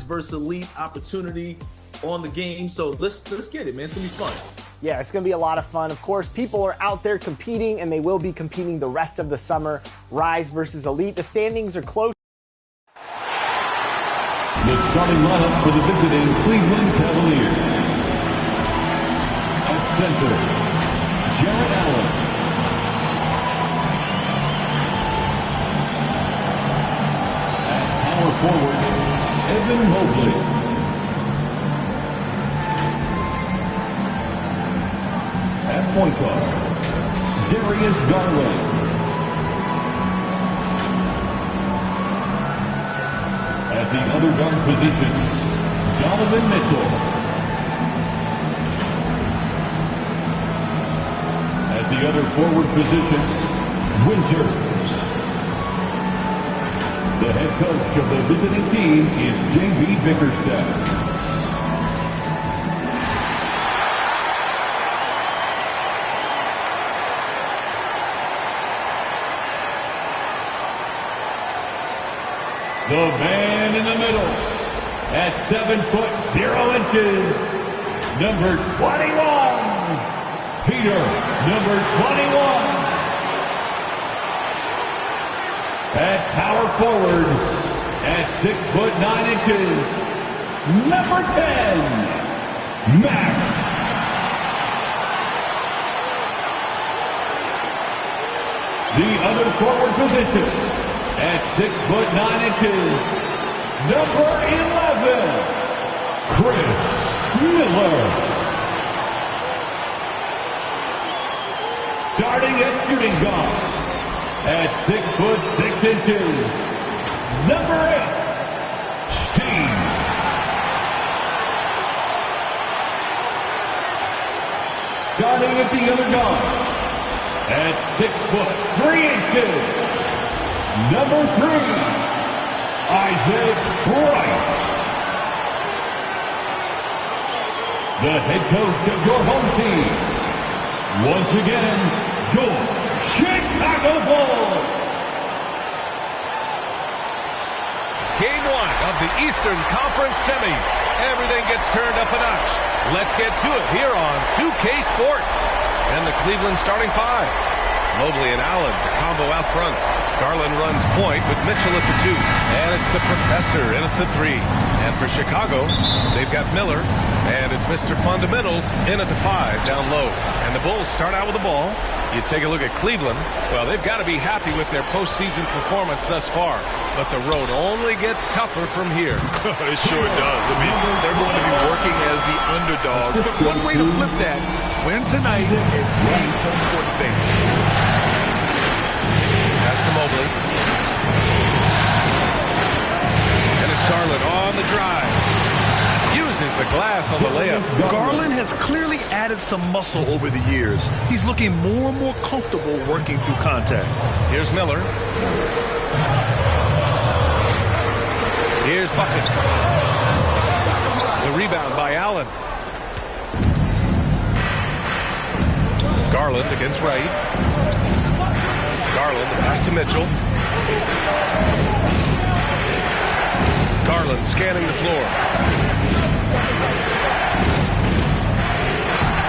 versus elite opportunity on the game. So let's get it, man. It's going to be fun. Yeah, it's going to be a lot of fun. Of course, people are out there competing, and they will be competing the rest of the summer. Rise versus Elite. The standings are close. The starting lineup for the visiting Cleveland Cavaliers. At center, Jarrett Allen. At power forward, Evan Mobley. At point guard, Darius Garland. At the other guard position, Donovan Mitchell. At the other forward position, Winters. The head coach of the visiting team is J.B. Bickerstaff. The man in the middle, at 7 foot 0 inches, number 21, Peter, number 21. At power forward, at 6 foot 9 inches, number 10, Max. The other forward position, at 6 foot 9 inches, number 11, Chris Miller. Starting at shooting guard, at 6 foot 6 inches, number 8, Steve. Starting at the other guard, at 6 foot 3 inches, number 3, Isaac Bright. The head coach of your home team, once again, your Chicago Bulls. Game 1 of the Eastern Conference Semis. Everything gets turned up a notch. Let's get to it here on 2K Sports. And the Cleveland starting five. Mobley and Allen, the combo out front. Garland runs point with Mitchell at the 2. And it's the professor in at the 3. And for Chicago, they've got Miller. And it's Mr. Fundamentals in at the 5 down low. And the Bulls start out with the ball. You take a look at Cleveland. Well, they've got to be happy with their postseason performance thus far. But the road only gets tougher from here. It sure does. I mean, they're going to be working as the underdogs. But one way to flip that, win tonight and seize home court advantage. Pass to Mobley. And it's Garland on the drive. Uses the glass on the layup. Garland has clearly added some muscle over the years. He's looking more and more comfortable working through contact. Here's Miller. Here's Buckets. The rebound by Allen. Garland against Wright. Garland, the pass to Mitchell. Garland scanning the floor.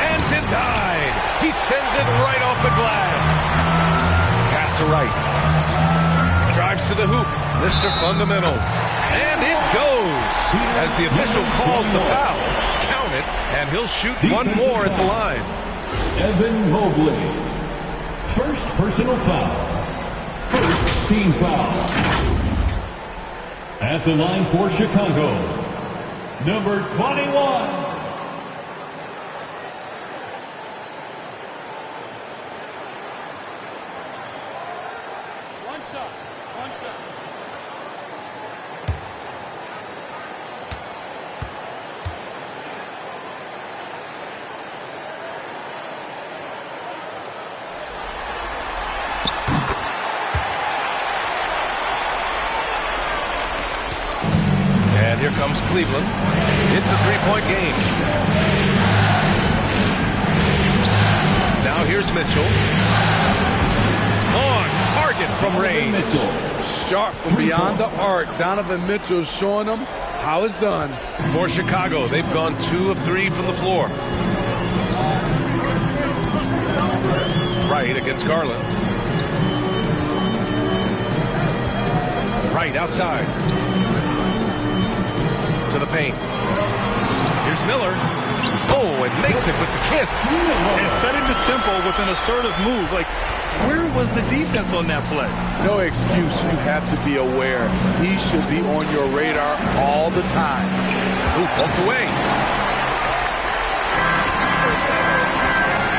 And denied. He sends it right off the glass. Pass to Wright. Drives to the hoop. Mr. Fundamentals. And it goes. As the official calls the foul. Count it, and he'll shoot one more at the line. Evan Mobley. First personal foul. First team foul. At the line for Chicago, number 21. And here comes Cleveland. It's a three-point game. Now here's Mitchell. On target from range. Sharp from beyond the arc. Donovan Mitchell showing them how it's done. For Chicago, they've gone 2 of 3 from the floor. Right against Garland. Right outside. To the paint. Here's Miller. Oh, and makes it with the kiss. And setting the tempo with an assertive move. Like, where was the defense on that play? No excuse. You have to be aware. He should be on your radar all the time. Ooh, poked away.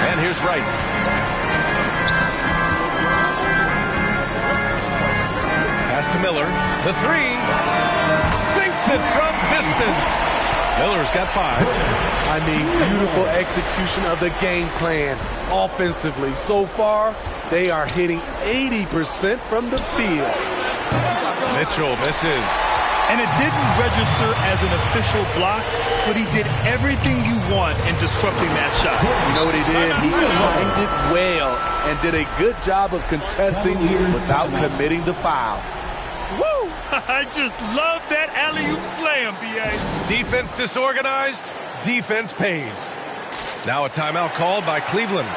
And here's Wright. Pass to Miller. The 3. Sinks it from distance. Miller's got 5. I mean, beautiful execution of the game plan offensively. So far, they are hitting 80% from the field. Mitchell misses. And it didn't register as an official block, but he did everything you want in disrupting that shot. You know what he did? He timed it well and did a good job of contesting without committing the foul. Woo! I just love that alley-oop slam, B.A. Defense disorganized. Defense pays. Now a timeout called by Cleveland.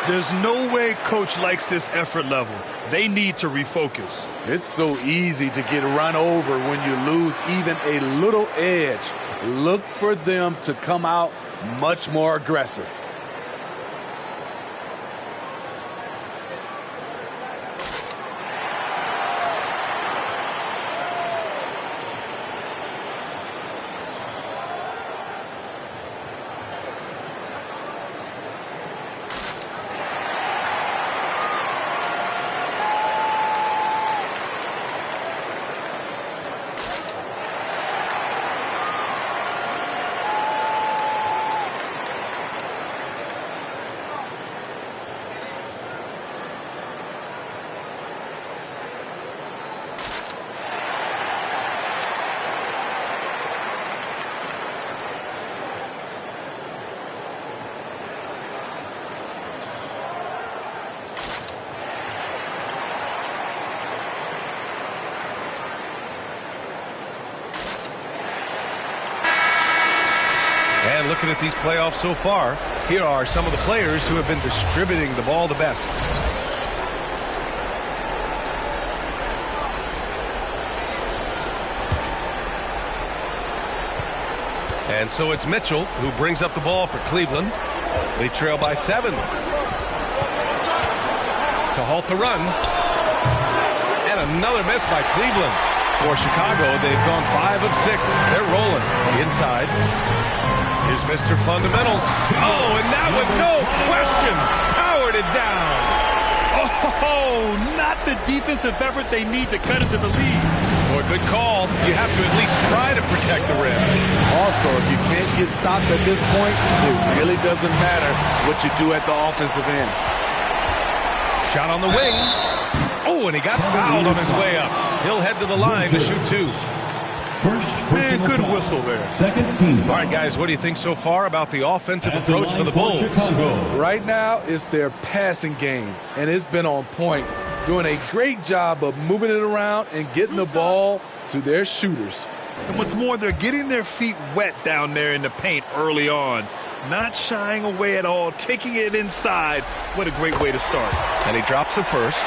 There's no way coach likes this effort level. They need to refocus. It's so easy to get run over when you lose even a little edge. Look for them to come out much more aggressive. And looking at these playoffs so far, here are some of the players who have been distributing the ball the best. And so it's Mitchell who brings up the ball for Cleveland. They trail by 7. To halt the run. And another miss by Cleveland. For Chicago, they've gone 5 of 6. They're rolling. Inside. Here's Mr. Fundamentals. Oh, and that with no question powered it down. Oh, not the defensive effort they need to cut into the lead. Boy, good call. You have to at least try to protect the rim. Also, if you can't get stops at this point, it really doesn't matter what you do at the offensive end. Shot on the wing. Oh, and he got fouled on his way up. He'll head to the line to shoot 2. Man, good whistle there. Second team. All right, guys, what do you think so far about the offensive approach for the Bulls? Right now, it's their passing game, and it's been on point. Doing a great job of moving it around and getting the ball to their shooters. And what's more, they're getting their feet wet down there in the paint early on. Not shying away at all, taking it inside. What a great way to start. And he drops it first.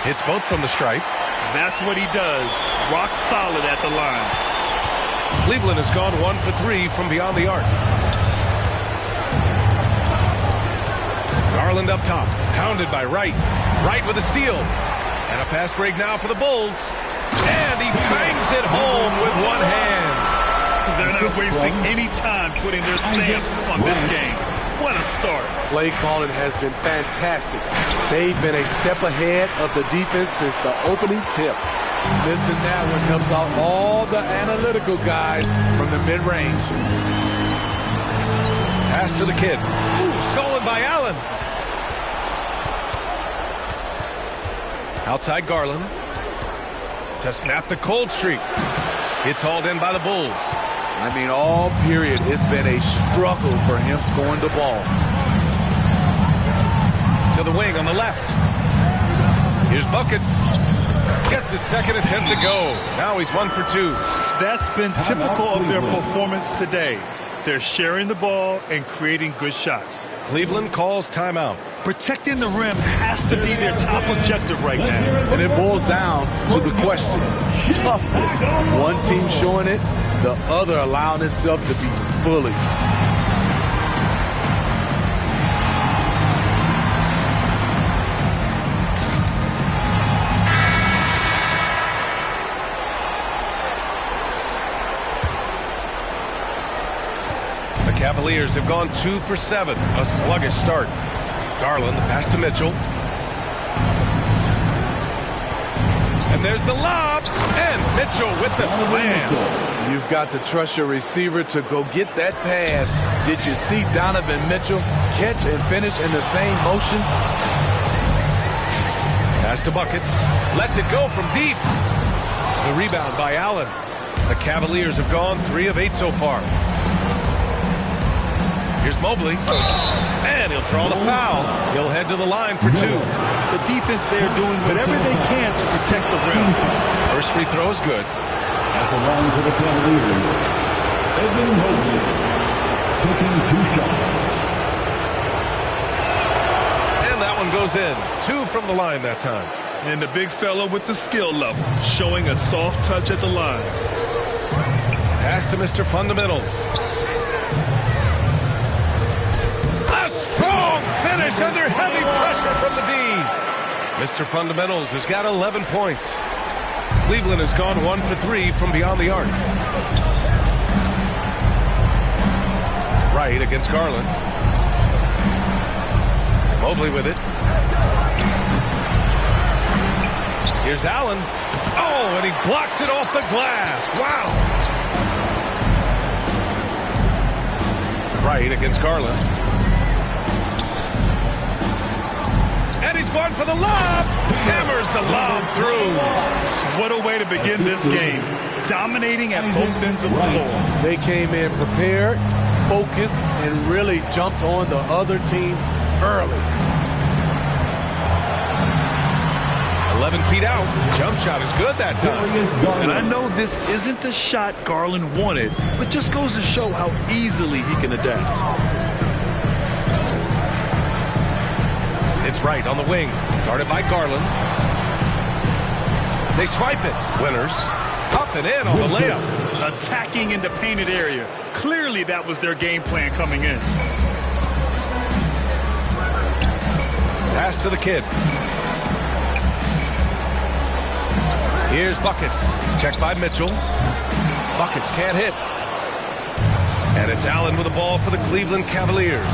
Hits both from the stripe. That's what he does. Rock solid at the line. Cleveland has gone 1 for 3 from beyond the arc. Garland up top. Pounded by Wright. Wright with a steal. And a pass break now for the Bulls. And he bangs it home with one hand. They're not wasting any time putting their stamp on this game. What a start. Play calling has been fantastic. They've been a step ahead of the defense since the opening tip. Missing that one helps out all the analytical guys from the mid-range. Pass to the kid. Ooh, stolen by Allen. Outside Garland. to snap the cold streak. It's hauled in by the Bulls. I mean, all period, it's been a struggle for him scoring the ball. To the wing on the left. Here's Buckets. Gets his second attempt to go. Now he's 1 for 2. That's been typical of their performance today. They're sharing the ball and creating good shots. Cleveland calls timeout. Protecting the rim has to be their top objective right now. And it boils down to the question. Toughness. One team showing it, the other allowing itself to be bullied. The Cavaliers have gone 2 for 7. A sluggish start. Garland, the pass to Mitchell. And there's the lob. And Mitchell with the slam. You've got to trust your receiver to go get that pass. Did you see Donovan Mitchell catch and finish in the same motion? Pass to Buckets. Lets it go from deep. The rebound by Allen. The Cavaliers have gone 3 of 8 so far. Here's Mobley. And he'll draw the foul. He'll head to the line for 2. The defense there doing whatever they can to protect the rim. First free throw is good. At the line for the Cavaliers, Evan Mobley taking 2 shots. And that one goes in. 2 from the line that time. And the big fella with the skill level, showing a soft touch at the line. Pass to Mr. Fundamentals. A strong finish under heavy pressure from the D. Mr. Fundamentals has got 11 points. Cleveland has gone 1 for 3 from beyond the arc. Right against Garland. Mobley with it. Here's Allen. Oh, and he blocks it off the glass. Wow. Right against Garland. And he's going for the lob. Hammers the lob through. What a way to begin this game. Dominating at both ends of the floor. They came in prepared, focused, and really jumped on the other team early. 11 feet out. Jump shot is good that time. And I know this isn't the shot Garland wanted, but just goes to show how easily he can adapt. It's right on the wing. Guarded by Garland. They swipe it. Winners. Up and in on the layup. Attacking in the painted area. Clearly that was their game plan coming in. Pass to the kid. Here's Buckets. Checked by Mitchell. Buckets can't hit. And it's Allen with the ball for the Cleveland Cavaliers.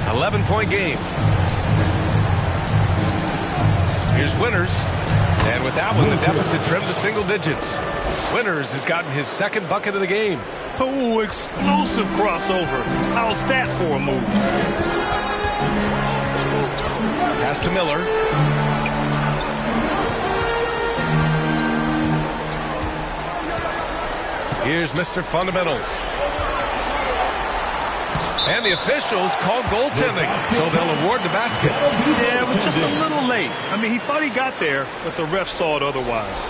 11-point game. Here's Winters. And with that one, the deficit trimmed to single digits. Winters has gotten his second bucket of the game. Oh, explosive crossover. How's that for a move? Pass to Miller. Here's Mr. Fundamentals. And the officials called goaltending, so they'll award the basket. Yeah, it was just a little late. I mean, he thought he got there, but the ref saw it otherwise.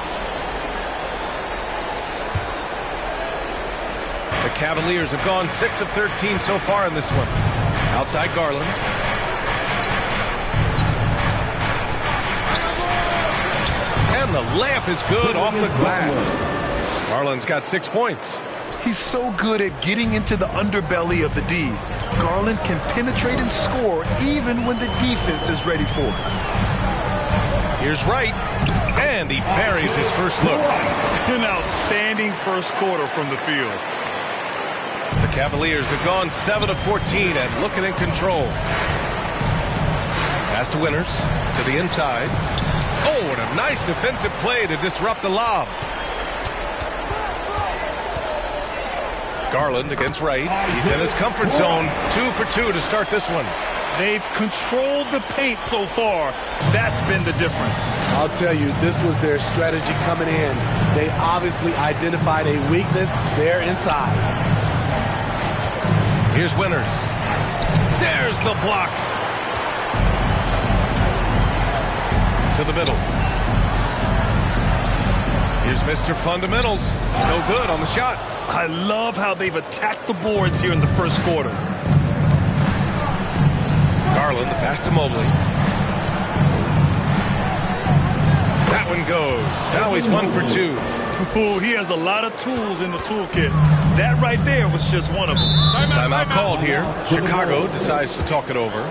The Cavaliers have gone 6 of 13 so far in this one. Outside Garland. And the layup is good off the glass. Garland's got 6 points. He's so good at getting into the underbelly of the D. Garland can penetrate and score even when the defense is ready for it. Here's Wright. And he buries his first look. An outstanding first quarter from the field. The Cavaliers have gone 7 of 14 and looking in control. Pass to Winters. To the inside. Oh, and a nice defensive play to disrupt the lob. Garland against Wright. He's in his comfort zone. 2 for 2 to start this one. They've controlled the paint so far. That's been the difference. I'll tell you, this was their strategy coming in. They obviously identified a weakness there inside. Here's Winters. There's the block. To the middle. Here's Mr. Fundamentals. No good on the shot. I love how they've attacked the boards here in the first quarter. Garland, the pass to Mobley. That one goes. Now he's 1 for 2. Ooh, he has a lot of tools in the toolkit. That right there was just one of them. Timeout called here. Chicago decides to talk it over.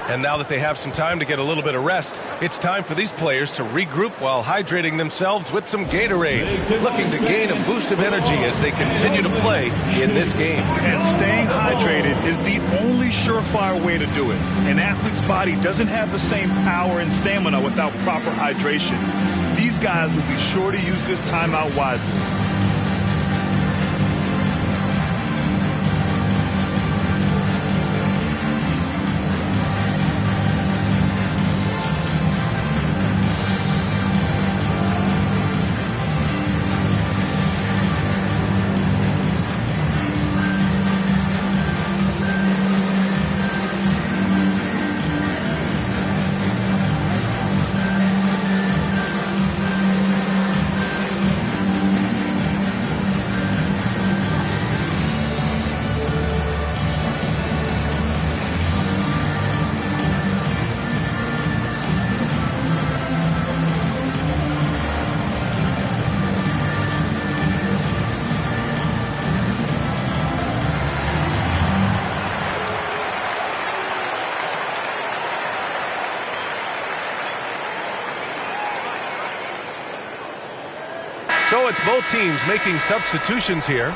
And now that they have some time to get a little bit of rest, it's time for these players to regroup while hydrating themselves with some Gatorade, looking to gain a boost of energy as they continue to play in this game. And staying hydrated is the only surefire way to do it. An athlete's body doesn't have the same power and stamina without proper hydration. These guys will be sure to use this timeout wisely. So it's both teams making substitutions here.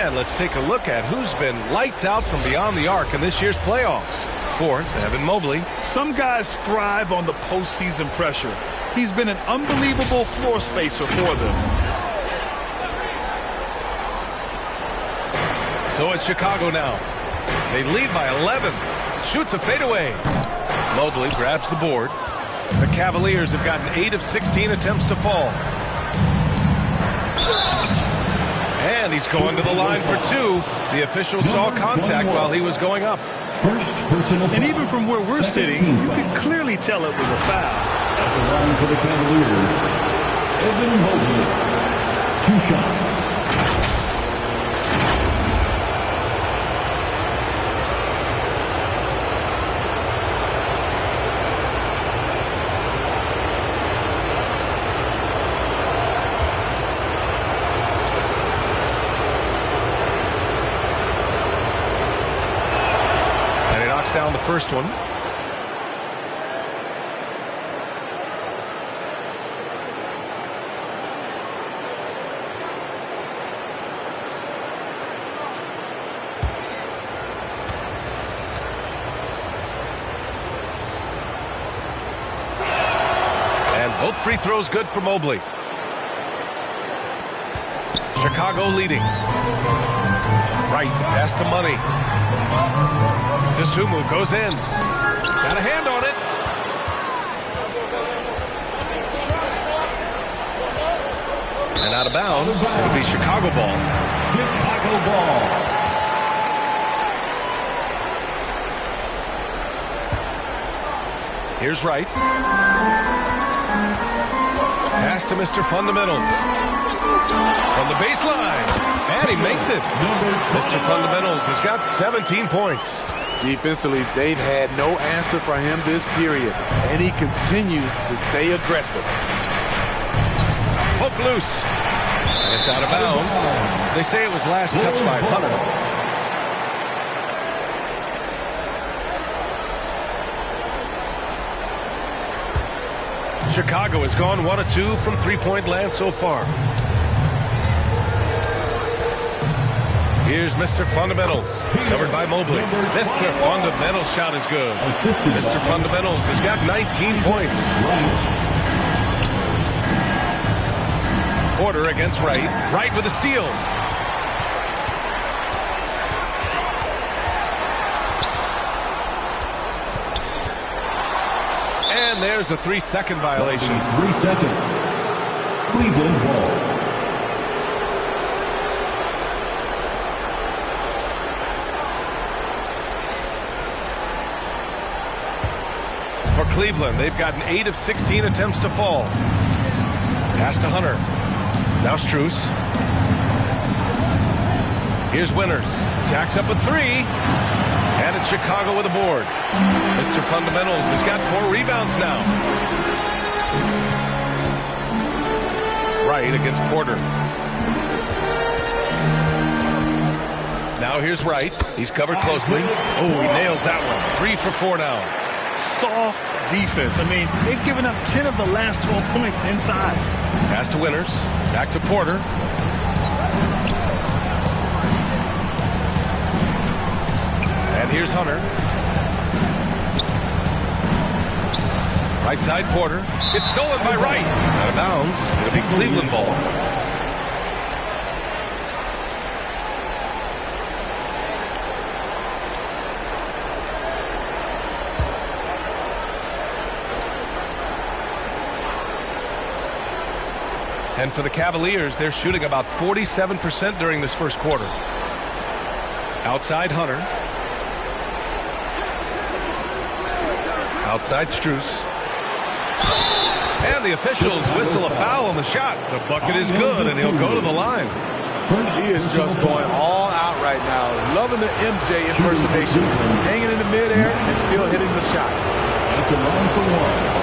And let's take a look at who's been lights out from beyond the arc in this year's playoffs. Fourth, Evan Mobley. Some guys thrive on the postseason pressure. He's been an unbelievable floor spacer for them. So it's Chicago now. They lead by 11. Shoots a fadeaway. Mobley grabs the board. The Cavaliers have gotten 8 of 16 attempts to fall. And he's going to the line for 2. The official saw contact while he was going up. First personal foul. And even from where we're sitting, you could clearly tell it was a foul. At the line for the Cavaliers, Evan Mobley. 2 shots. Down the first one. And both free throws good for Mobley. Chicago leading. Right, the pass to Money. Dosunmu goes in. Got a hand on it. And out of bounds. It'll be Chicago ball. Chicago ball. Here's Wright. Pass to Mr. Fundamentals. From the baseline. And he makes it. Mr. Fundamentals has got 17 points. Defensively, they've had no answer for him this period, and he continues to stay aggressive. Hook loose. And it's out of bounds. They say it was last touched by Hunter. Chicago has gone 1 of 2 from three-point land so far. Here's Mr. Fundamentals, covered by Mobley. Mr. Fundamentals shot is good. Mr. Fundamentals has got 19 points. Porter against Wright. Wright with a steal. And there's a 3-second violation. 3 seconds. Cleveland ball. For Cleveland, they've gotten 8 of 16 attempts to fall. Pass to Hunter. Now Strus. Here's Winters. Jacks up a 3. And it's Chicago with a board. Mr. Fundamentals has got 4 rebounds now. Wright against Porter. Now here's Wright. He's covered closely. Oh, he nails that one. 3 for 4 now. Soft defense. I mean, they've given up 10 of the last 12 points inside. Pass to Winters. Back to Porter. And here's Hunter. Right side Porter. It's stolen by Wright. Out of bounds. It'll be Cleveland ball. And for the Cavaliers, they're shooting about 47% during this first quarter. Outside Hunter. Outside Strus. And the officials whistle a foul on the shot. The bucket is good, and he'll go to the line. He is just going all out right now. Loving the MJ impersonation. Hanging in the midair and still hitting the shot. At the line for one.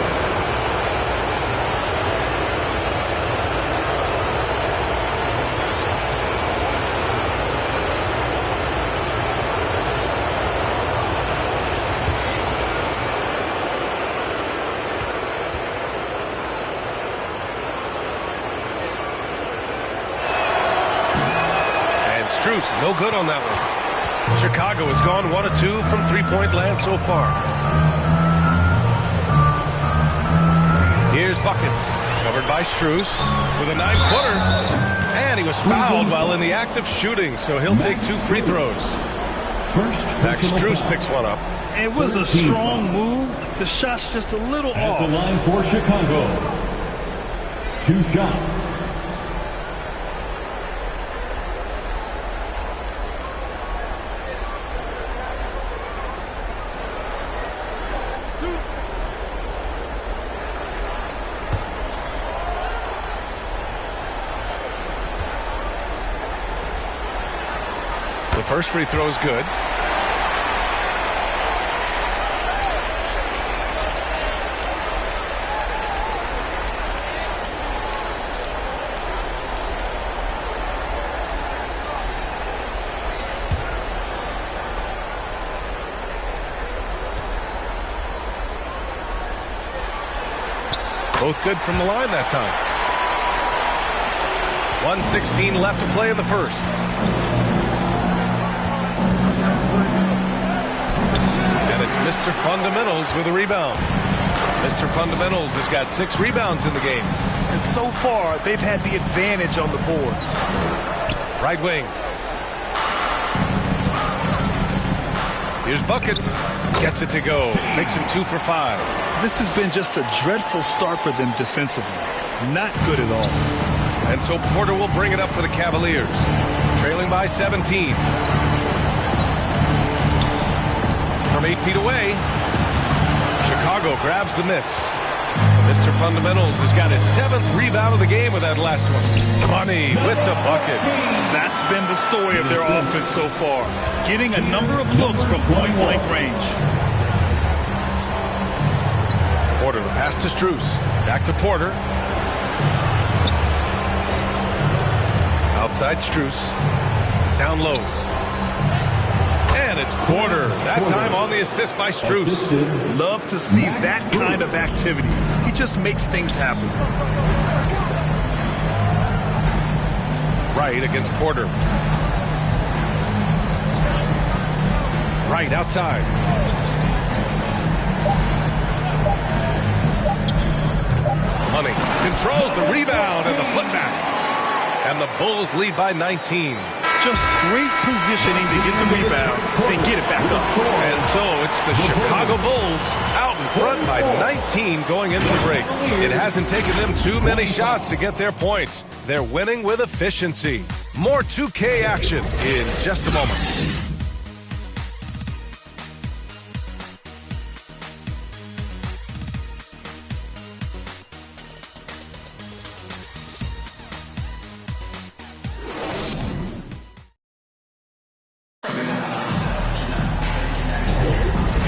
No good on that one. Chicago has gone 1 of 2 from three-point land so far. Here's Buckets, covered by Strus with a 9-footer. And he was fouled while in the act of shooting, so he'll take 2 free throws. Max Strus picks one up. It was a strong move. The shot's just a little off. At the line for Chicago. 2 shots. First free throw is good. Both good from the line that time. 1:16 left to play in the first. It's Mr. Fundamentals with a rebound. Mr. Fundamentals has got 6 rebounds in the game. And so far, they've had the advantage on the boards. Right wing. Here's Buckets. Gets it to go. Makes him 2 for 5. This has been just a dreadful start for them defensively. Not good at all. And so Porter will bring it up for the Cavaliers. Trailing by 17. From 8 feet away, Chicago grabs the miss. Mr. Fundamentals has got his 7th rebound of the game with that last one. Money with the bucket. That's been the story of their offense so far. Getting a number of looks from point-blank range. Porter, the pass to Strus. Back to Porter. Outside Strus. Down low. And it's Porter. That time on the assist by Strus. Love to see that kind of activity. He just makes things happen. Wright against Porter. Wright outside. Money controls the rebound and the putback. And the Bulls lead by 19. Just great positioning to get the rebound and get it back up. And so it's the Chicago Bulls out in front by 19 going into the break. It hasn't taken them too many shots to get their points. They're winning with efficiency. More 2K action in just a moment.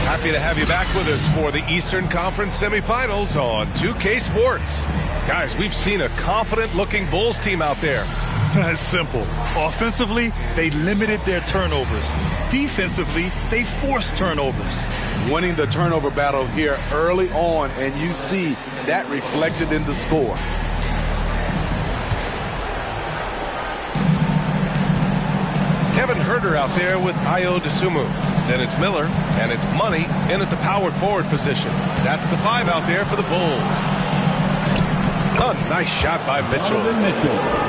Happy to have you back with us for the Eastern Conference semifinals on 2K Sports. Guys, we've seen a confident-looking Bulls team out there. That's simple. Offensively, they limited their turnovers. Defensively, they forced turnovers. Winning the turnover battle here early on, and you see that reflected in the score. Kevin Herter out there with Ayo Dosunmu. Then it's Miller, and it's Money in at the powered forward position. That's the 5 out there for the Bulls. A nice shot by Mitchell.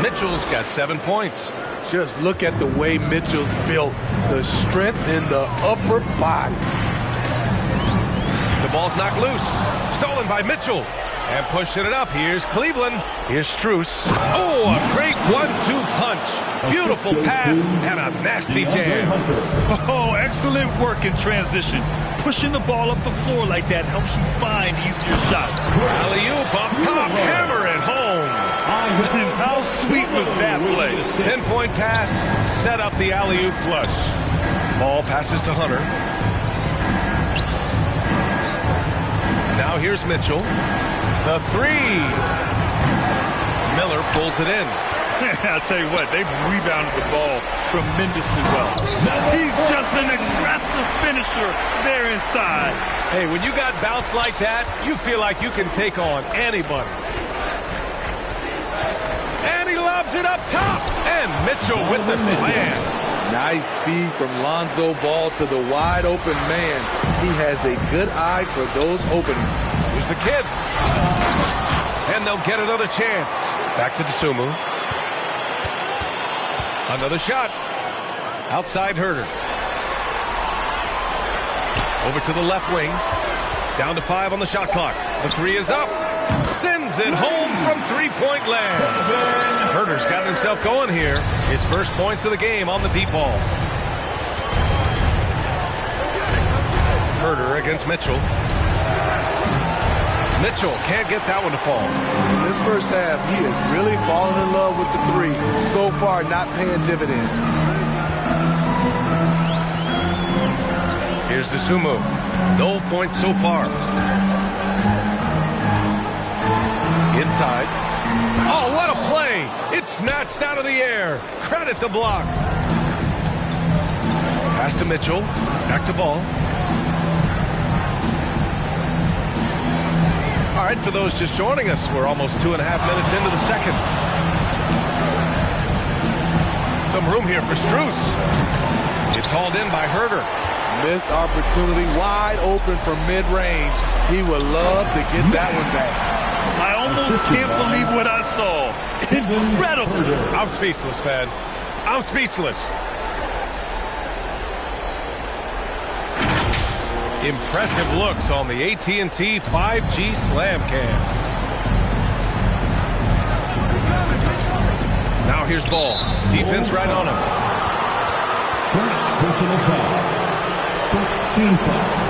Mitchell's got 7 points. Just look at the way Mitchell's built, the strength in the upper body. The ball's knocked loose. Stolen by Mitchell. And pushing it up. Here's Cleveland. Here's Strus. Oh, a great 1-2 punch. Beautiful pass and a nasty jam. Oh, excellent work in transition. Pushing the ball up the floor like that helps you find easier shots. Alley-oop up top. Hammer it home. And how sweet was that play? Pinpoint pass. Set up the alley-oop flush. Ball passes to Hunter. Now here's Mitchell. The 3. Miller pulls it in. I'll tell you what, they've rebounded the ball tremendously well. He's just an aggressive finisher there inside. Hey, when you got bounce like that, you feel like you can take on anybody. And he lobs it up top. And Mitchell with the slam. Nice speed from Lonzo Ball to the wide open man. He has a good eye for those openings. Here's the kid. And they'll get another chance. Back to Dosunmu. Another shot. Outside Herter. Over to the left wing. Down to 5 on the shot clock. The 3 is up. Sends it home from three-point land. Herter's got himself going here. His first points of the game on the deep ball. Herter against Mitchell. Mitchell can't get that one to fall. In this first half, he is really falling in love with the 3. So far, not paying dividends. Here's Dosunmu. No points so far. Inside. Oh, what a play! It's snatched out of the air. Credit the block. Pass to Mitchell. Back to Ball. All right, for those just joining us, we're almost 2.5 minutes into the second. Some room here for Strus. It's hauled in by Herter. Missed opportunity, wide open from mid-range. He would love to get that one back. I almost can't believe what I saw. Incredible. I'm speechless, man. I'm speechless. Impressive looks on the AT&T 5G Slam Cam. Now here's Ball. Defense right on him. First personal foul. First team foul.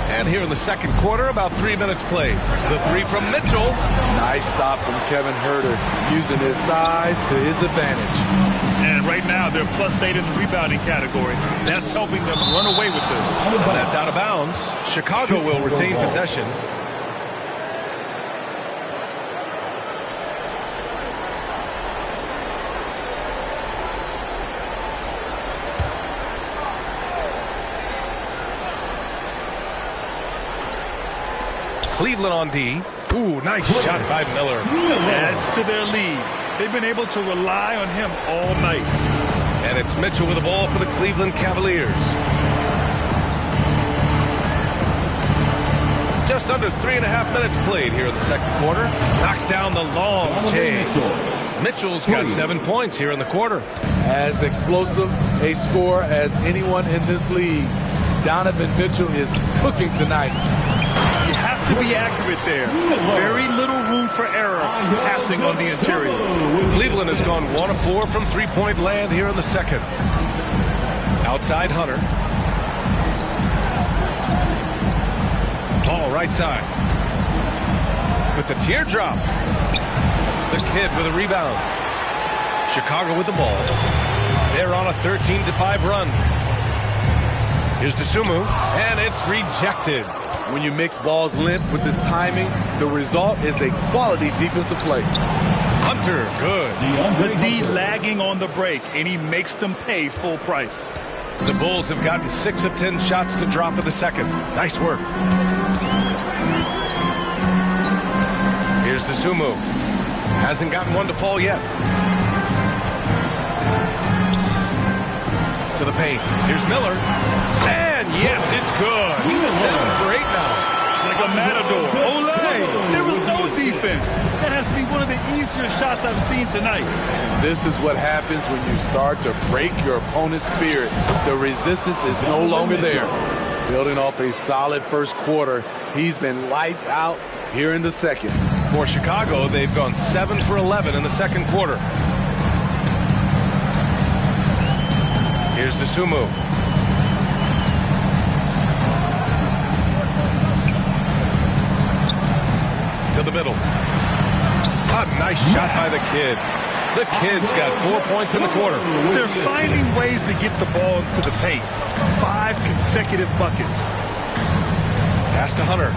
And here in the second quarter, about 3 minutes played. The 3 from Mitchell. Nice stop from Kevin Herter, using his size to his advantage. And right now, they're +8 in the rebounding category. That's helping them run away with this. That's out of bounds. Chicago will retain possession. Cleveland on D. Ooh, nice shot by Miller. Adds to their lead. They've been able to rely on him all night. And it's Mitchell with the ball for the Cleveland Cavaliers. Just under 3.5 minutes played here in the second quarter. Knocks down the long J. Mitchell's got 7 points here in the quarter. As explosive a scorer as anyone in this league, Donovan Mitchell is cooking tonight. You have to be accurate there. Very little room for error passing on the interior. Cleveland has gone 1 of 4 from three-point land here in the second. Outside Hunter. Ball right side. With the teardrop. The kid with a rebound. Chicago with the ball. They're on a 13-5 run. Here's DeSumo, and it's rejected. When you mix ball's length with his timing, the result is a quality defensive play. Hunter, good. The D lagging on the break, and he makes them pay full price. The Bulls have gotten 6 of 10 shots to drop in the second. Nice work. Here's DeSumo. Hasn't gotten one to fall yet. To the paint. Here's Miller. And yes, it's good. He's 7 for 8 now. Like a matador. Olay! There was no defense. That has to be one of the easier shots I've seen tonight. And this is what happens when you start to break your opponent's spirit. The resistance is no longer there. Building off a solid first quarter, he's been lights out here in the second. For Chicago, they've gone 7 for 11 in the second quarter. Here's DeSumo. To the middle. A nice shot by the kid. The kid's got 4 points in the quarter. They're finding ways to get the ball into the paint. 5 consecutive buckets. Pass to Hunter.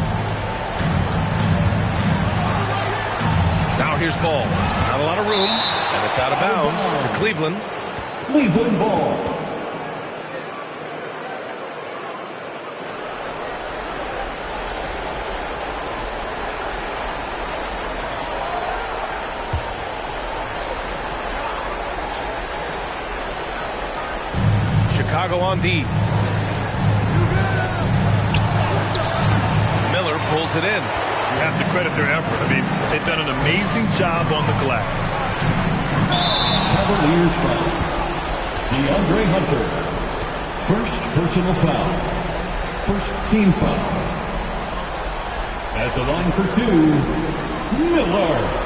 Now here's ball. Not a lot of room. And it's out of bounds to Cleveland. Cleveland ball. Chicago on D. Miller pulls it in. You have to credit their effort. I mean, they've done an amazing job on the glass. Cavaliers foul. DeAndre Hunter. First personal foul. First team foul. At the line for 2, Miller.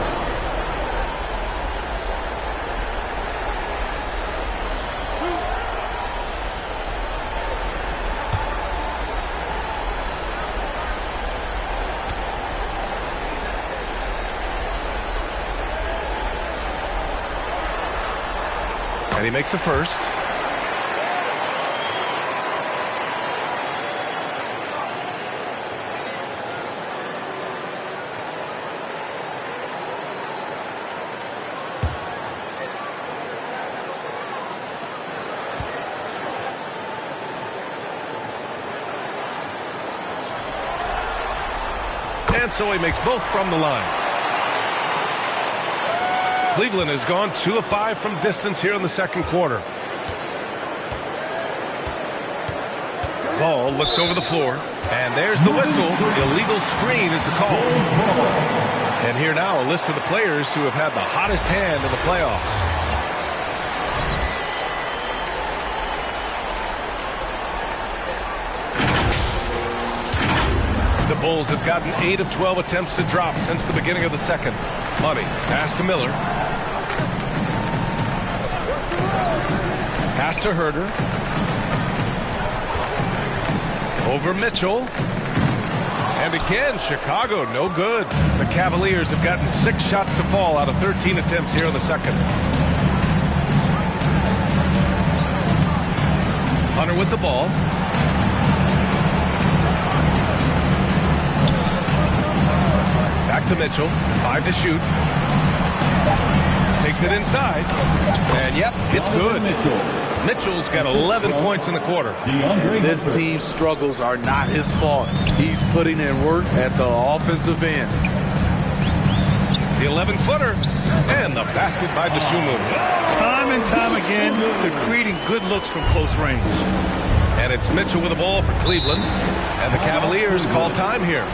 And he makes the first. And so he makes both from the line. Cleveland has gone 2 of 5 from distance here in the second quarter. Ball looks over the floor, and there's the whistle. Illegal screen is the call. And here now a list of the players who have had the hottest hand in the playoffs. The Bulls have gotten 8 of 12 attempts to drop since the beginning of the second. Money, pass to Miller. Pass to Herder. Over Mitchell. And again, Chicago, no good. The Cavaliers have gotten 6 shots to fall out of 13 attempts here in the second. Hunter with the ball. Back to Mitchell. 5 to shoot. Takes it inside. And yep, it's good. Mitchell's got 11 points in the quarter. This team's struggles are not his fault. He's putting in work at the offensive end. The 11-footer. And the basket by DeSumo. Time and time again, they're creating good looks from close range. And it's Mitchell with the ball for Cleveland. And the Cavaliers call time here.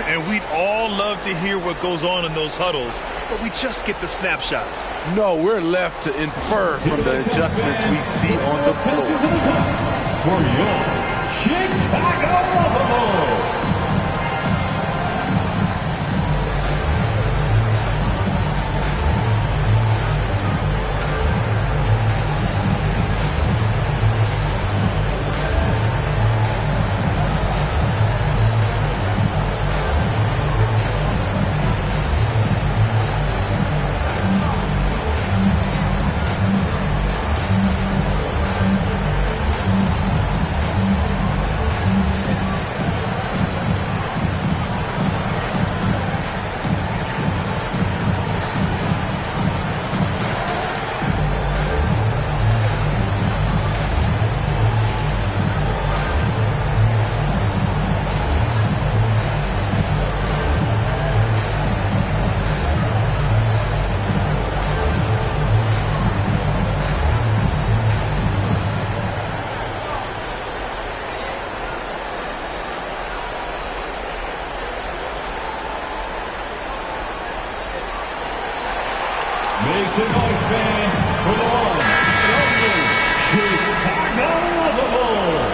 And we'd all love to hear what goes on in those huddles, but we just get the snapshots. No, we're left to infer from the adjustments we see on the floor. For your Chicago Bulls. Make some noise, fans, for the one and only Chicago Bulls.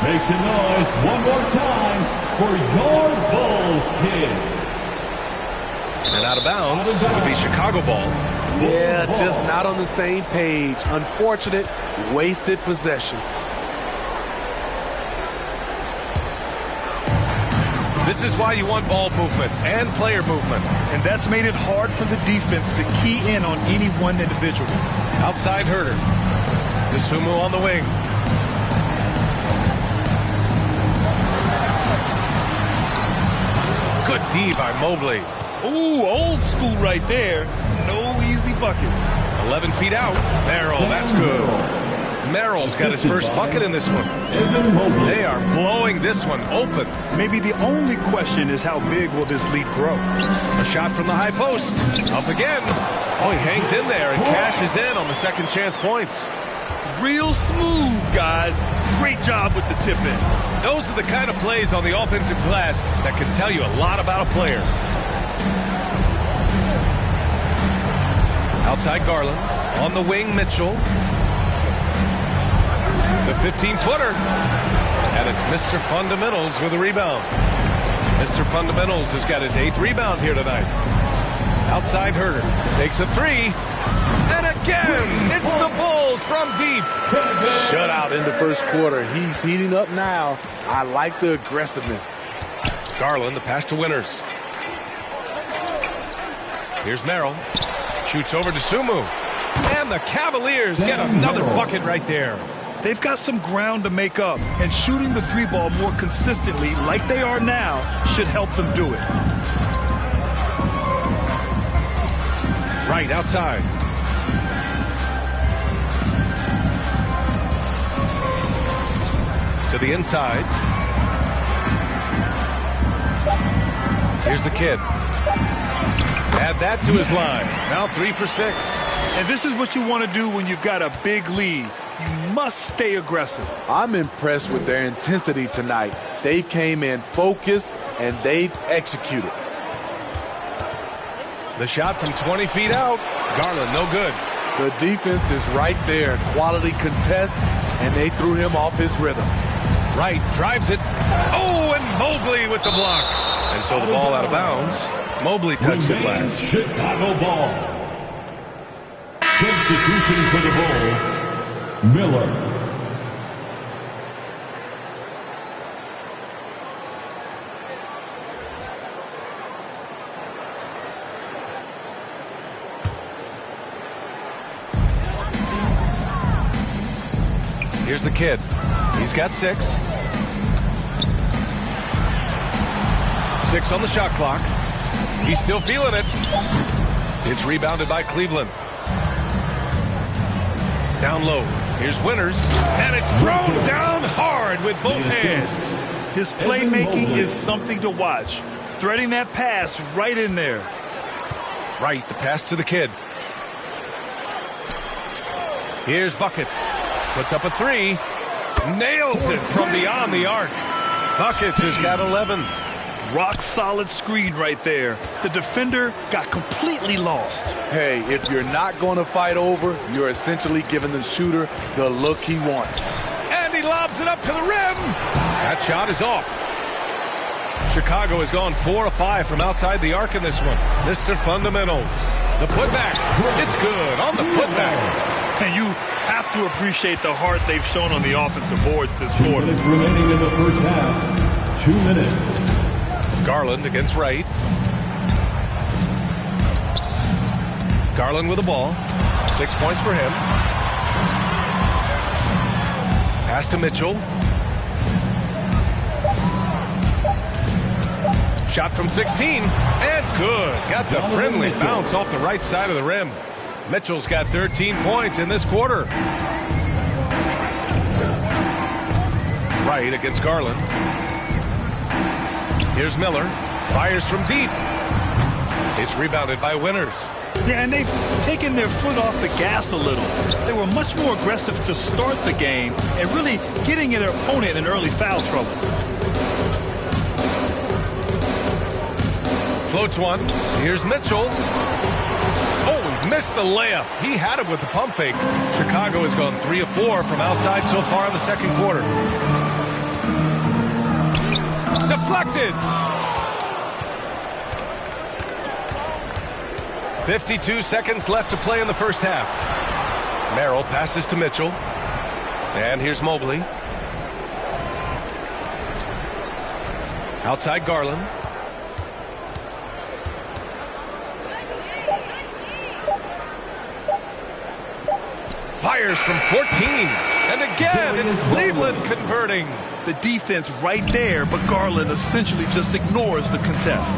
Make some noise one more time for your Bulls, kids. And out of bounds would be Chicago ball. Yeah, just not on the same page. Unfortunate, wasted possession. This is why you want ball movement and player movement. And that's made it hard for the defense to key in on any one individual. Outside Herter. Dosunmu on the wing. Good D by Mobley. Ooh, old school right there. No easy buckets. 11 feet out. Merrill, that's good. Merrill's got his first bucket in this one. They are blowing this one open. Maybe the only question is how big will this lead grow? A shot from the high post. Up again. Oh, he hangs in there and cashes in on the second chance points. Real smooth, guys. Great job with the tip in. Those are the kind of plays on the offensive glass that can tell you a lot about a player. Outside Garland. On the wing, Mitchell. The 15-footer. And it's Mr. Fundamentals with a rebound. Mr. Fundamentals has got his 8th rebound here tonight. Outside Herter. Takes a three. And again, it's the Bulls from deep. Shutout in the first quarter. He's heating up now. I like the aggressiveness. Garland, the pass to Winters. Here's Merrill. Shoots over to Sumu. And the Cavaliers get another bucket right there. They've got some ground to make up, and shooting the three ball more consistently like they are now should help them do it. Right outside. To the inside. Here's the kid. Add that to his line. Now 3 for 6. And this is what you want to do when you've got a big lead. You must stay aggressive. I'm impressed with their intensity tonight. They've came in focused and they've executed. The shot from 20 feet out. Garland, no good. The defense is right there. Quality contest, and they threw him off his rhythm. Right, drives it. Oh, and Mobley with the block. And so the ball out of bounds. Mobley touched it last. Chicago ball. Substitution for the Bulls. Miller. Here's the kid. He's got 6. 6 on the shot clock. He's still feeling it. It's rebounded by Cleveland. Down low. Here's Winters. And it's thrown down hard with both hands. His playmaking is something to watch. Threading that pass right in there. Right, the pass to the kid. Here's Buckets. Puts up a three. Nails it from beyond the arc. Buckets has got 11. Rock solid screen right there. The defender got completely lost. Hey, if you're not going to fight over, you're essentially giving the shooter the look he wants. And he lobs it up to the rim. That shot is off. Chicago has gone 4 of 5 from outside the arc in this one. Mr. Fundamentals. The putback. It's good on the putback. And you have to appreciate the heart they've shown on the offensive boards this quarter. 2 minutes remaining in the first half. 2 minutes. Garland against Wright. Garland with the ball. 6 points for him. Pass to Mitchell. Shot from 16, and good. Got the friendly bounce off the right side of the rim. Mitchell's got 13 points in this quarter. Wright against Garland. Here's Miller. Fires from deep. It's rebounded by Winters. Yeah, and they've taken their foot off the gas a little. They were much more aggressive to start the game and really getting their opponent in early foul trouble. Floats one. Here's Mitchell. Oh, he missed the layup. He had it with the pump fake. Chicago has gone 3 of 4 from outside so far in the second quarter. Deflected. 52 seconds left to play in the first half. Merrill passes to Mitchell. And here's Mobley. Outside Garland. Fires from 14. And again, it's Cleveland converting. The defense right there, but Garland essentially just ignores the contest.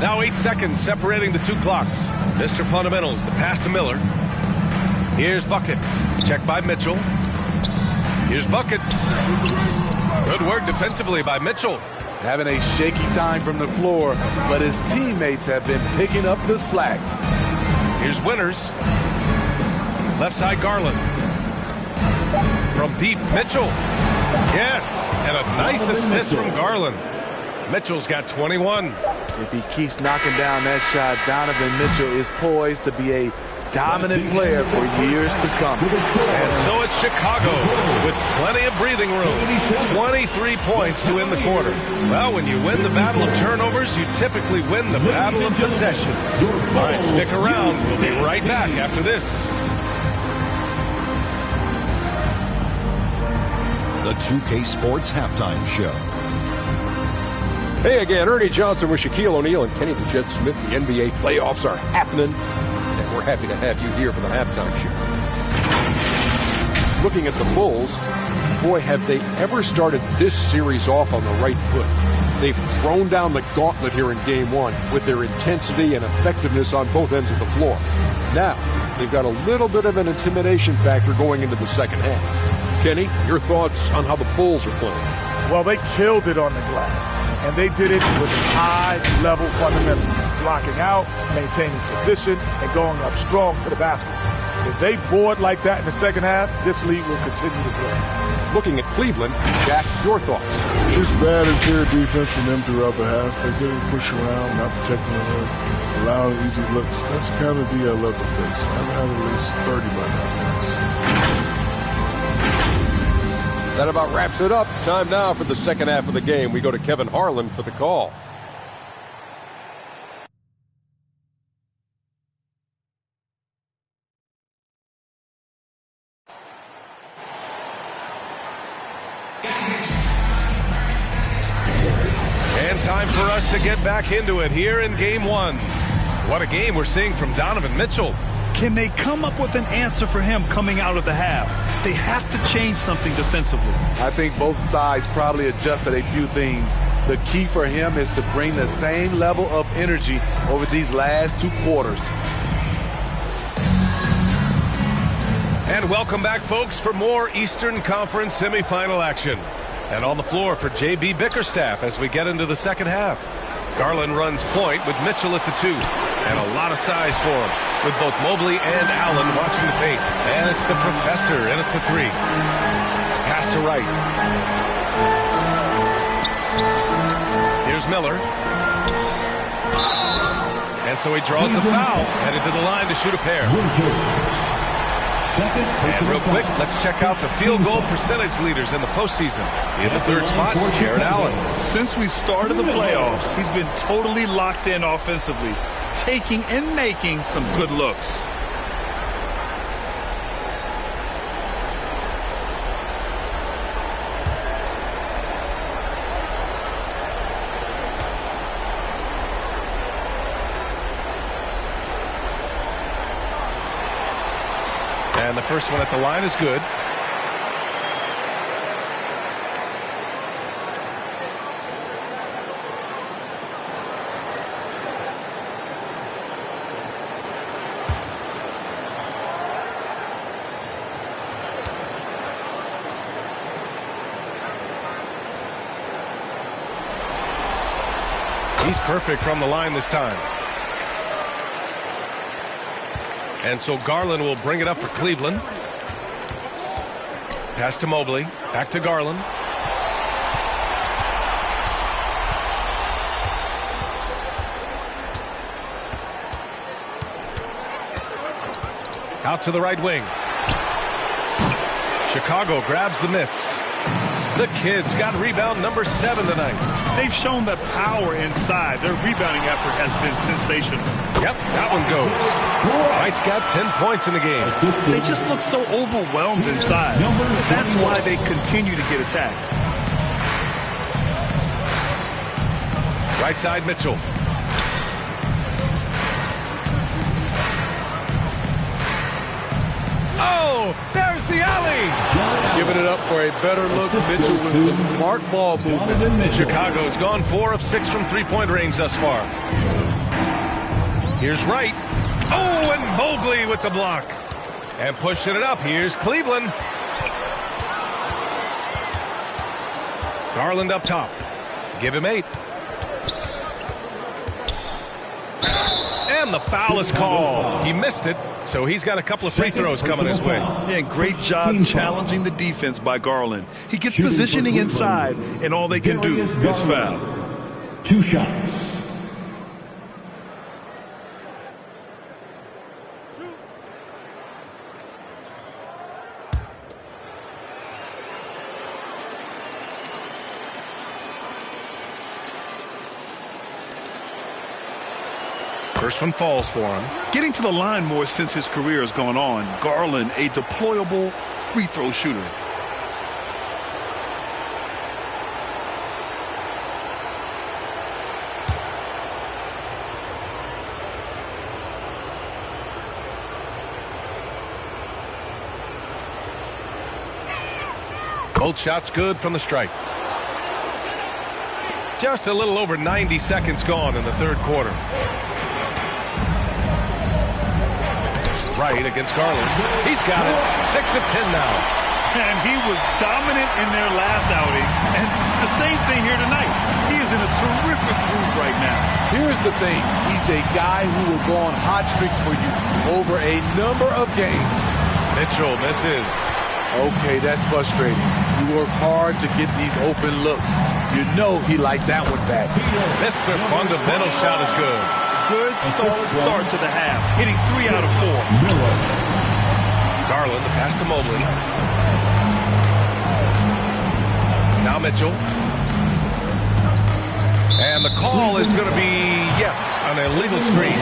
Now 8 seconds separating the two clocks. Mr. Fundamentals, the pass to Miller. Here's Buckets. Checked by Mitchell. Here's Buckets. Good work defensively by Mitchell. Having a shaky time from the floor, but his teammates have been picking up the slack. Here's Winters. Left side Garland. From deep, Mitchell. Yes, and a nice assist from Garland. Mitchell's got 21. If he keeps knocking down that shot, Donovan Mitchell is poised to be a dominant player for years to come. And so it's Chicago with plenty of breathing room. 23 points to win the quarter. Well, when you win the battle of turnovers, you typically win the battle of possession. All right, stick around. We'll be right back after this. The 2K Sports Halftime Show. Hey again, Ernie Johnson with Shaquille O'Neal and Kenny the Jet Smith. The NBA playoffs are happening, and we're happy to have you here for the halftime show. Looking at the Bulls, boy, have they ever started this series off on the right foot. They've thrown down the gauntlet here in Game 1 with their intensity and effectiveness on both ends of the floor. Now, they've got a little bit of an intimidation factor going into the second half. Kenny, your thoughts on how the Bulls are playing? Well, they killed it on the glass. And they did it with high-level fundamentals, blocking out, maintaining position, and going up strong to the basket. If they board like that in the second half, this league will continue to grow. Looking at Cleveland, Jack, your thoughts? Just bad interior defense from them throughout the half. They're getting pushed around, not protecting the rim, allowing easy looks. That's the kind of D I love to face. I've had at least 30 by now. That about wraps it up. Time now for the second half of the game. We go to Kevin Harlan for the call. And time for us to get back into it here in Game 1. What a game we're seeing from Donovan Mitchell. Can they come up with an answer for him coming out of the half? They have to change something defensively. I think both sides probably adjusted a few things. The key for him is to bring the same level of energy over these last 2 quarters. And welcome back, folks, for more Eastern Conference semifinal action. And on the floor for J.B. Bickerstaff as we get into the second half. Garland runs point with Mitchell at the 2. And a lot of size for him, with both Mobley and Allen watching the paint. And it's the professor in at the 3. Pass to Wright. Here's Miller. And so he draws the foul, headed to the line to shoot a pair. And real quick, let's check out the field goal percentage leaders in the postseason. In the 3rd spot, Jared Allen. Since we started the playoffs, he's been totally locked in offensively, taking and making some good looks. And the first one at the line is good. He's perfect from the line this time. And so Garland will bring it up for Cleveland. Pass to Mobley. Back to Garland. Out to the right wing. Chicago grabs the miss. The Kids got rebound number 7 tonight. They've shown that power inside. Their rebounding effort has been sensational. Yep, that one goes. Wright's got 10 points in the game. They just look so overwhelmed inside. That's why they continue to get attacked. Right side, Mitchell. Oh, there's the alley. Giving it up for a better look. Mitchell with some smart ball movement. Chicago's gone 4 of 6 from three-point range thus far. Here's Wright. Oh, and Mobley with the block. And pushing it up, here's Cleveland. Garland up top. Give him 8. And the foul is called. He missed it, so he's got a couple of free throws coming his way. Yeah, great job challenging the defense by Garland. He gets positioning inside, and all they can do is foul. 2 shots. First one falls for him. Getting to the line more since his career has gone on. Garland, a deployable free throw shooter. Both shots good from the stripe. Just a little over 90 seconds gone in the 3rd quarter. Right against Garland. He's got it. 6 of 10 now. And he was dominant in their last outing. And the same thing here tonight. He is in a terrific groove right now. Here's the thing. He's a guy who will go on hot streaks for you over a number of games. Mitchell misses. Okay, that's frustrating. You work hard to get these open looks. You know he liked that one back. Mr. Fundamental shot is good. Good, solid start to the half. Hitting 3 out of 4. Garland, the pass to Mobley. Now Mitchell. And the call is going to be, yes, an illegal screen.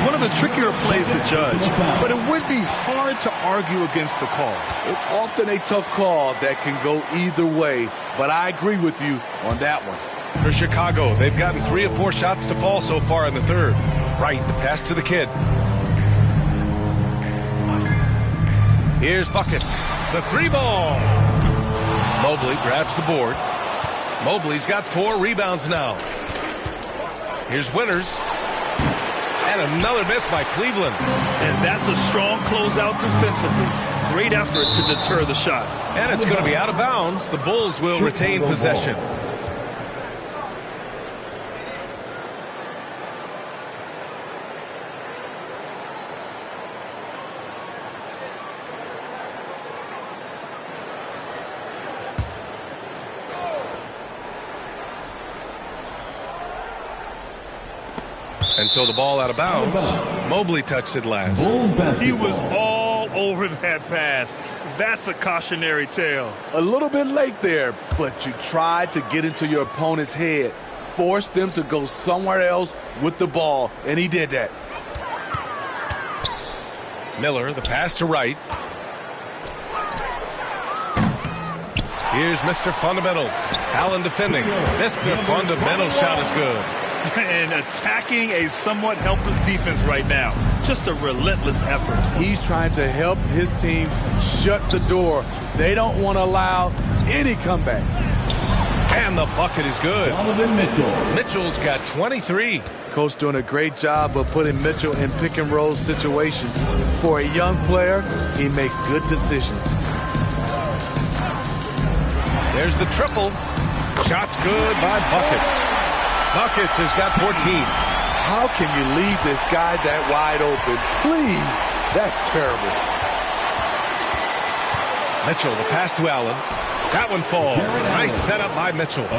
One of the trickier plays to judge, but it would be hard to argue against the call. It's often a tough call that can go either way, but I agree with you on that one. For Chicago, they've gotten 3 of 4 shots to fall so far in the 3rd. Right, the pass to the Kid. Here's Buckets. The 3-ball. Mobley grabs the board. Mobley's got 4 rebounds now. Here's Winters. And another miss by Cleveland. And that's a strong closeout defensively. Great effort to deter the shot. And it's going to be out of bounds. The Bulls will retain possession. And so the ball out of bounds. Mobley touched it last. He was all over that pass. That's a cautionary tale. A little bit late there, but you tried to get into your opponent's head. Forced them to go somewhere else with the ball, and he did that. Miller, the pass to Wright. Here's Mr. Fundamentals. Allen defending. Mr. Fundamental shot is good. And attacking a somewhat helpless defense right now. Just a relentless effort. He's trying to help his team shut the door. They don't want to allow any comebacks. And the bucket is good. Mitchell's got 23. Coach doing a great job of putting Mitchell in pick and roll situations. For a young player, he makes good decisions. There's the triple. Shot's good by Buckets. Buckets has got 14. How can you leave this guy that wide open? Please. That's terrible. Mitchell, the pass to Allen. That one falls. Nice setup by Mitchell.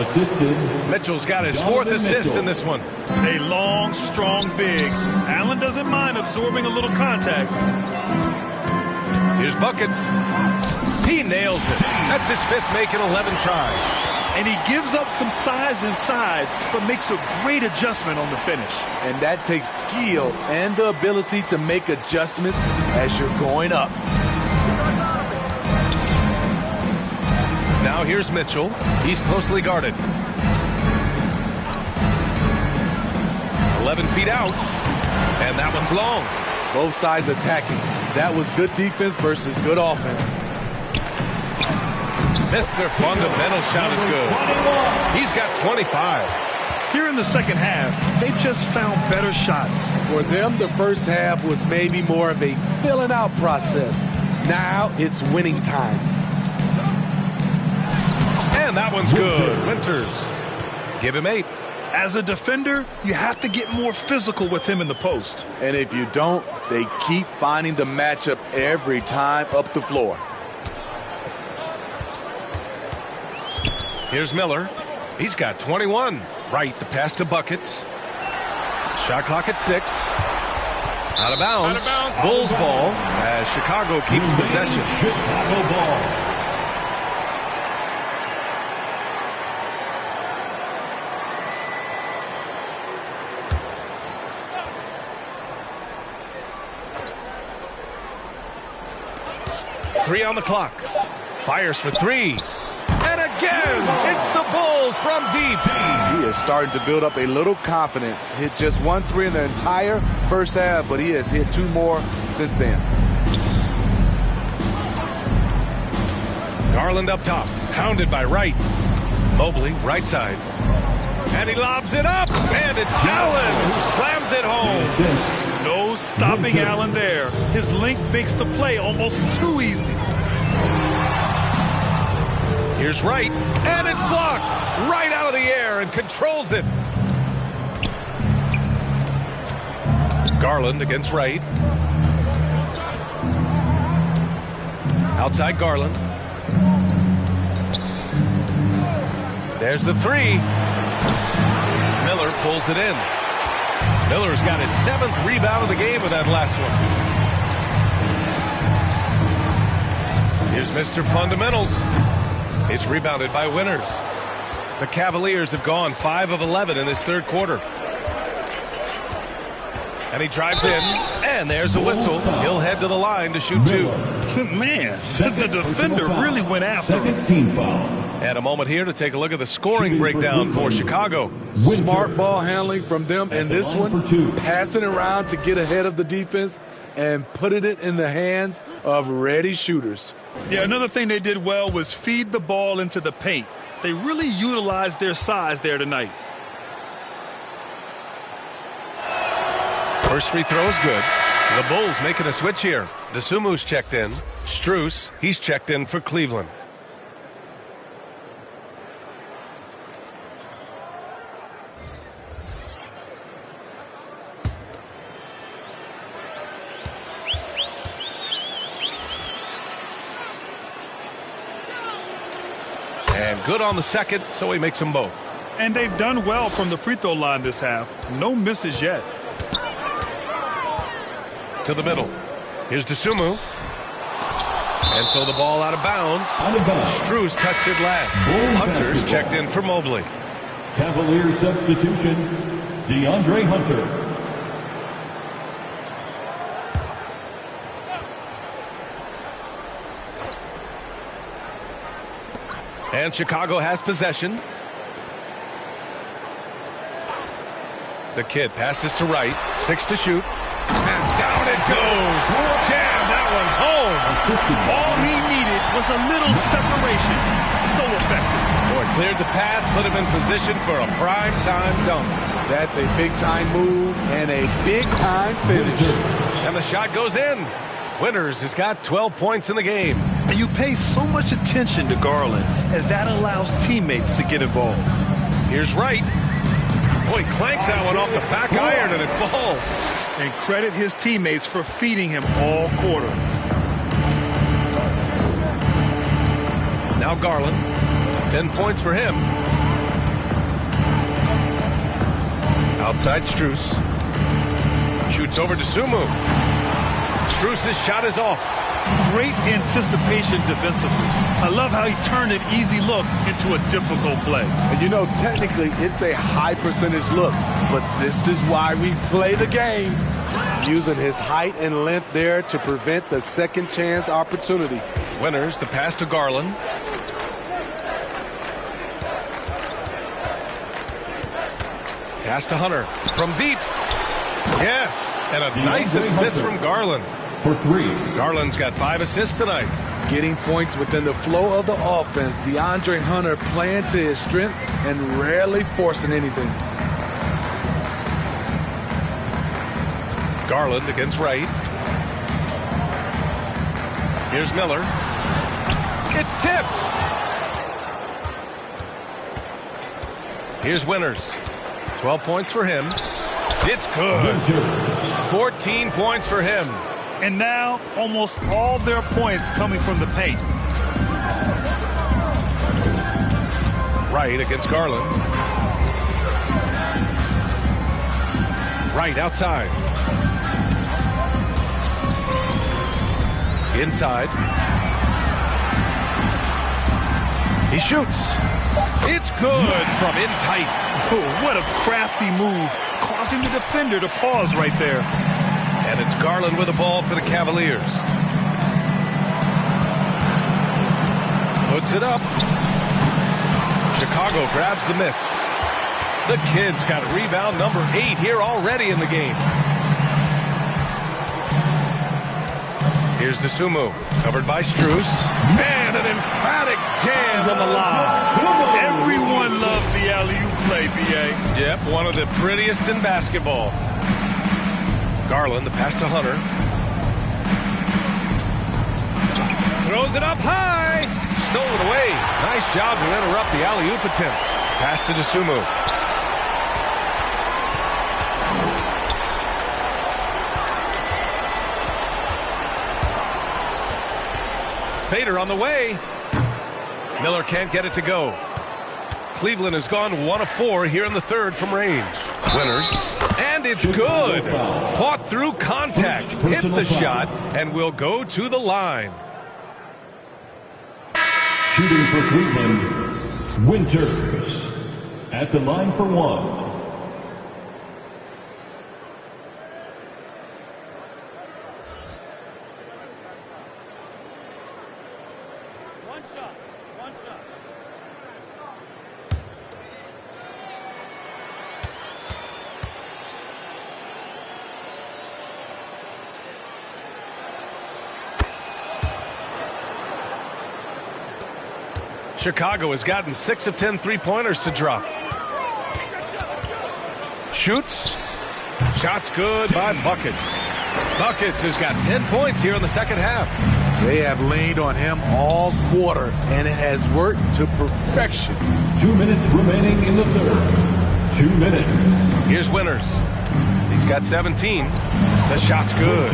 Mitchell's got his fourth assist in this one. A long, strong big. Allen doesn't mind absorbing a little contact. Here's Buckets. He nails it. That's his fifth, making 11 tries. And he gives up some size inside, but makes a great adjustment on the finish. And that takes skill and the ability to make adjustments as you're going up. Now here's Mitchell. He's closely guarded. 11 feet out. And that one's long. Both sides attacking. That was good defense versus good offense. Mr. Fundamental shot is good. He's got 25. Here in the second half, they've just found better shots. For them, the first half was maybe more of a filling out process. Now it's winning time. And that one's good. Winters. Give him 8. As a defender, you have to get more physical with him in the post. And if you don't, they keep finding the matchup every time up the floor. Here's Miller. He's got 21. Right, the pass to Buckets. Shot clock at 6. Out of bounds. Bulls ball as Chicago keeps possession. Chicago ball. Three on the clock. Fires for 3. And again, it's the Bulls from deep. He is starting to build up a little confidence. Hit just 1 3 in the entire first half, but he has hit 2 more since then. Garland up top, hounded by Wright. Mobley, right side. And he lobs it up, and it's Allen who slams it home. No stopping Allen there. His length makes the play almost too easy. Here's Wright, and it's blocked right out of the air and controls it. Garland against Wright. Outside Garland. There's the 3. Miller pulls it in. Miller's got his 7th rebound of the game with that last one. Here's Mr. Fundamentals. It's rebounded by Winters. The Cavaliers have gone 5 of 11 in this third quarter. And he drives in, and there's a whistle. He'll head to the line to shoot 2. Man, the defender really went after him. Team foul. And a moment here to take a look at the scoring breakdown for Chicago. Smart ball handling from them in this one. Passing around to get ahead of the defense and putting it in the hands of ready shooters. Yeah, another thing they did well was feed the ball into the paint. They really utilized their size there tonight. First free throw is good. The Bulls making a switch here. DeSumu's checked in. Strus, he's checked in for Cleveland. And good on the second, so he makes them both. And they've done well from the free throw line this half. No misses yet. To the middle. Here's DeSumo. And so the ball out of bounds. Strus touched it last. Hunter's checked in for Mobley. Cavaliers substitution, DeAndre Hunter. And Chicago has possession. The kid passes to right. 6 to shoot. And down it goes. Jam that one home. All he needed was a little separation. So effective. Boy, cleared the path, put him in position for a prime-time dunk. That's a big-time move and a big-time finish. And the shot goes in. Winters has got 12 points in the game. And you pay so much attention to Garland, and that allows teammates to get involved. Here's Wright. Boy, he clanks that one off the back iron, and it falls. And credit his teammates for feeding him all quarter. Now Garland. 10 points for him. Outside Strus. Shoots over to Sumu. Strus' shot is off. Great anticipation defensively. I love how he turned an easy look into a difficult play. And you know, technically, it's a high percentage look, but this is why we play the game. Using his height and length there to prevent the second chance opportunity. Winters, the pass to Garland. Pass to Hunter from deep. Yes, and a nice assist from Garland. For 3. Garland's got 5 assists tonight. Getting points within the flow of the offense. DeAndre Hunter playing to his strengths and rarely forcing anything. Garland against Wright. Here's Miller. It's tipped. Here's Winters. 12 points for him. It's good. 14 points for him. And now, almost all their points coming from the paint. Wright against Garland. Wright outside. Inside. He shoots. It's good from in tight. Oh, what a crafty move, causing the defender to pause right there. And it's Garland with the ball for the Cavaliers. Puts it up. Chicago grabs the miss. The kid's got rebound number 8 here already in the game. Here's DeSumo, covered by Strus. And an emphatic jam on the lob. Everyone loves the alley-oop play, B.A. Yep, one of the prettiest in basketball. Garland, the pass to Hunter. Throws it up high. Stolen away. Nice job to interrupt the alley-oop attempt. Pass to DeSumo. Fader on the way. Miller can't get it to go. Cleveland has gone 1 of 4 here in the third from range. Winters. And it's good. Fought through contact. Hit the shot and will go to the line. Shooting for Cleveland, Winters. At the line for 1. Chicago has gotten 6 of 10 three-pointers to drop. Shoots. Shots good by Buckets. Buckets has got 10 points here in the second half. They have leaned on him all quarter, and it has worked to perfection. 2 minutes remaining in the third. 2 minutes. Here's Winters. He's got 17. The shot's good.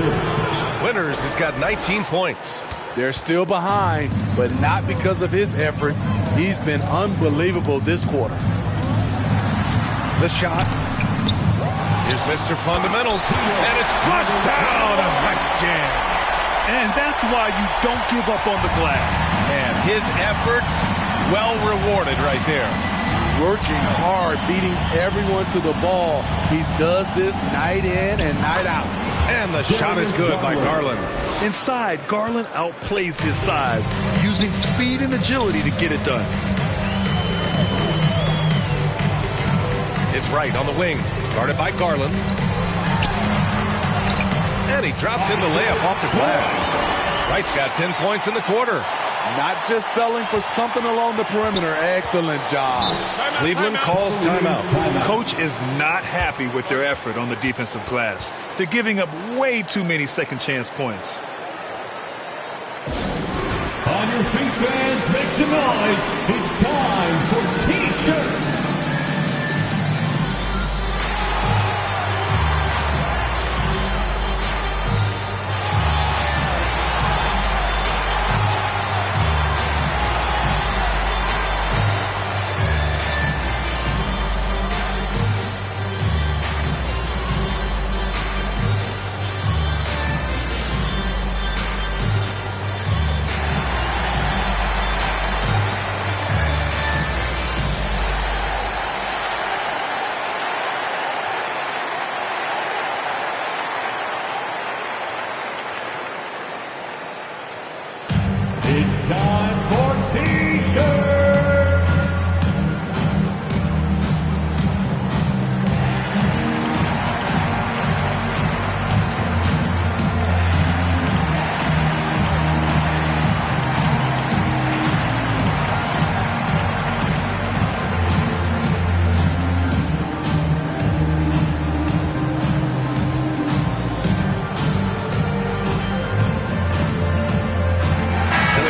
Winters has got 19 points. They're still behind, but not because of his efforts. He's been unbelievable this quarter. The shot. Here's Mr. Fundamentals, and it's flushed down. A nice jam. And that's why you don't give up on the glass. And his efforts well rewarded right there. Working hard, beating everyone to the ball. He does this night in and night out. And the shot is good by Garland. Inside, Garland outplays his size, using speed and agility to get it done. It's Wright on the wing, guarded by Garland. And he drops in the layup off the glass. Wright's got 10 points in the quarter. Not just selling for something along the perimeter. Excellent job. Cleveland calls timeout. Coach is not happy with their effort on the defensive glass. They're giving up way too many second chance points. On your feet, fans, make some noise. It's time for T-shirts. It's time for T-shirts.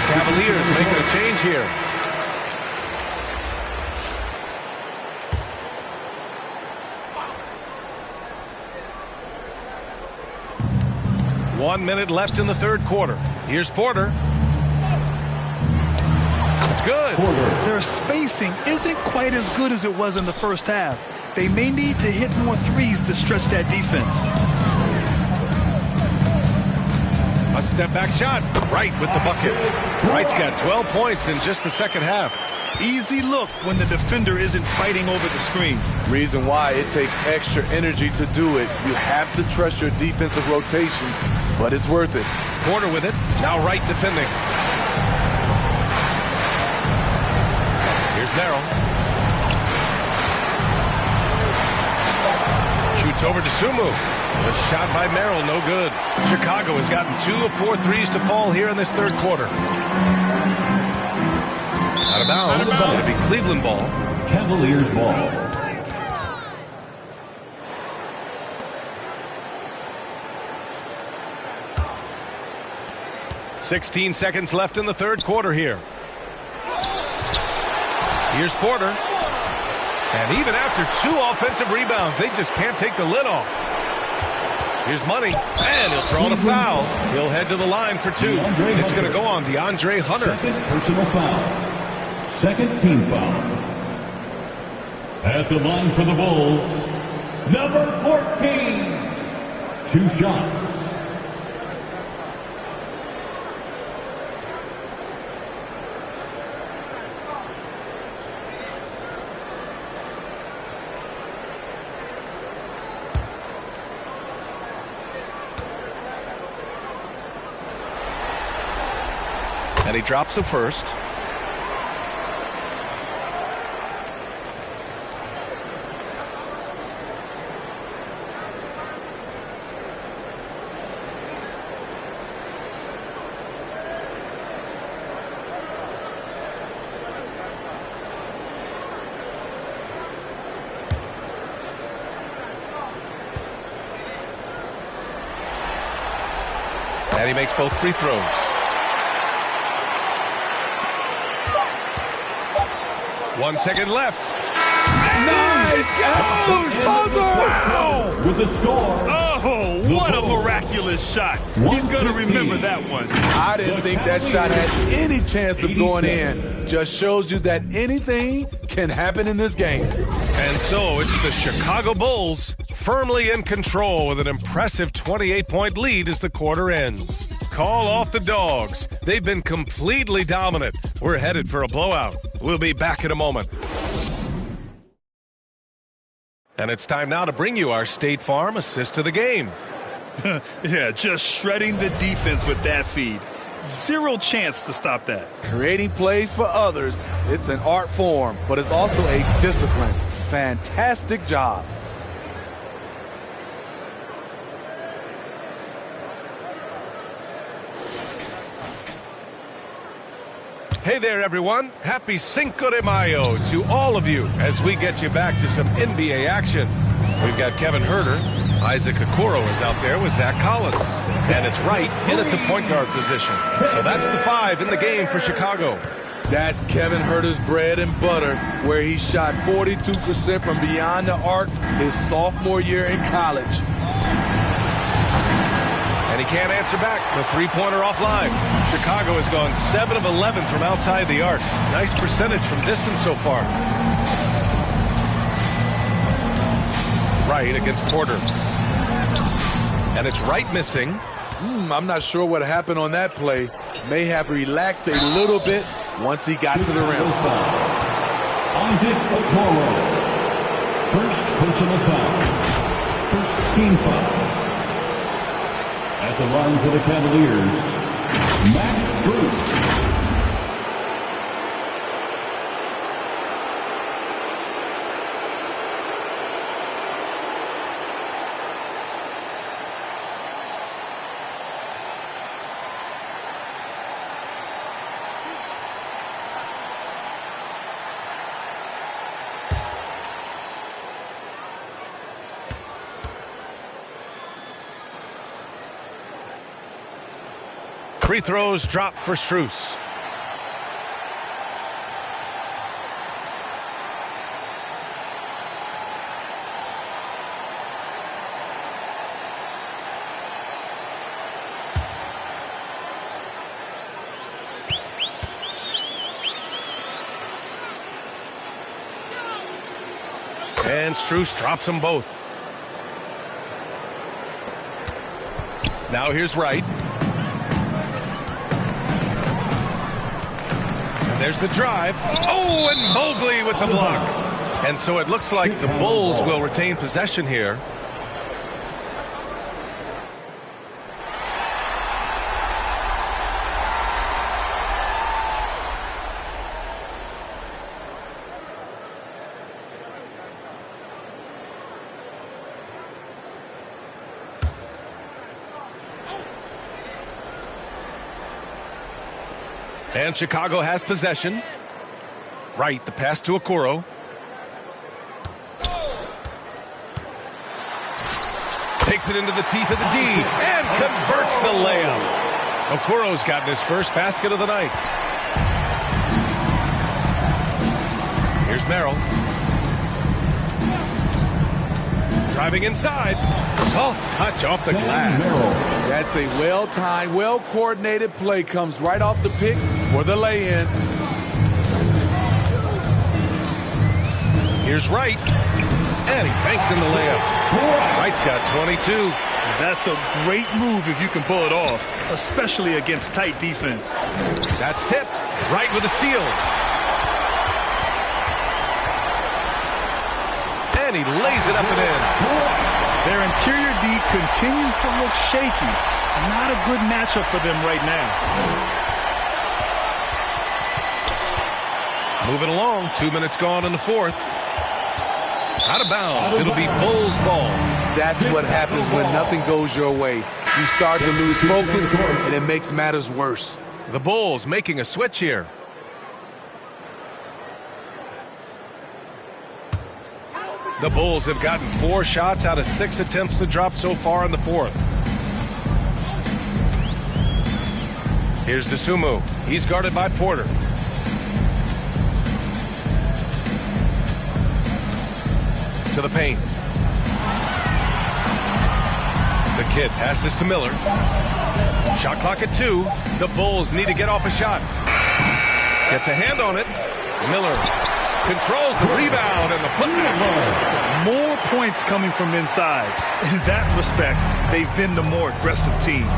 Cavaliers making a change here. One minute left in the third quarter. Here's Porter. It's good. Their spacing isn't quite as good as it was in the first half. They may need to hit more threes to stretch that defense. A step-back shot. Wright with the bucket. Wright's got 12 points in just the second half. Easy look when the defender isn't fighting over the screen. Reason why it takes extra energy to do it. You have to trust your defensive rotations, but it's worth it. Porter with it. Now Wright defending. Here's Merrill. Shoots over to Sumu. The shot by Merrill, no good. Chicago has gotten 2 of 4 threes to fall here in this third quarter. Out of bounds. It'll be Cleveland ball. Cavaliers ball. .16 seconds left in the third quarter here. Here's Porter. And even after 2 offensive rebounds, they just can't take the lid off. Here's Money, and he'll draw the foul. He'll head to the line for 2. It's going to go on DeAndre Hunter. Second personal foul. Second team foul. At the line for the Bulls, number 14. 2 shots. And he drops the first. And he makes both free throws. One second left. Nice! Wow! With a score. Oh, what a miraculous shot. He's going to remember that one. I didn't think that shot had any chance of going in. Just shows you that anything can happen in this game. And so it's the Chicago Bulls firmly in control with an impressive 28-point lead as the quarter ends. Call off the Dogs. They've been completely dominant. We're headed for a blowout. We'll be back in a moment. And it's time now to bring you our State Farm assist to the game. Yeah, just shredding the defense with that feed. Zero chance to stop that. Creating plays for others, it's an art form, but it's also a discipline. Fantastic job. Hey there, everyone. Happy Cinco de Mayo to all of you as we get you back to some NBA action. We've got Kevin Huerter. Isaac Okoro is out there with Zach Collins. And it's Wright in at the point guard position. So that's the 5 in the game for Chicago. That's Kevin Huerter's bread and butter, where he shot 42% from beyond the arc his sophomore year in college. And he can't answer back. The three-pointer offline. Chicago has gone 7 of 11 from outside the arc. Nice percentage from distance so far. Wright against Porter. And it's Wright missing. I'm not sure what happened on that play. May have relaxed a little bit once he got to the rim. Isaac Okoro. First personal foul. First team foul. At the line for the Cavaliers, Max Strus. Free throws dropped for Strus. And Strus drops them both. Now here's Wright. There's the drive. Oh, and Mobley with the block. And so it looks like the Bulls will retain possession here. And Chicago has possession. Wright, the pass to Okoro. Takes it into the teeth of the D and converts the layup. Okoro's gotten his first basket of the night. Here's Merrill. Driving inside. Soft touch off the glass. That's a well-timed, well-coordinated play. Comes right off the pick for the lay-in. Here's Wright. And he banks in the layup. Wright's got 22. That's a great move if you can pull it off, especially against tight defense. That's tipped. Wright with a steal. And he lays it up and in. Their interior D continues to look shaky. Not a good matchup for them right now. Moving along, 2 minutes gone in the fourth. Out of bounds, it'll be Bulls ball. That's what happens when nothing goes your way. You start to lose focus, and it makes matters worse. The Bulls making a switch here. The Bulls have gotten 4 shots out of 6 attempts to drop so far in the fourth. Here's Dosunmu. He's guarded by Porter. To the paint. The kid passes to Miller. Shot clock at 2. The Bulls need to get off a shot. Gets a hand on it. Miller Controls the rebound and the putback. More points coming from inside. In that respect, they've been the more aggressive team.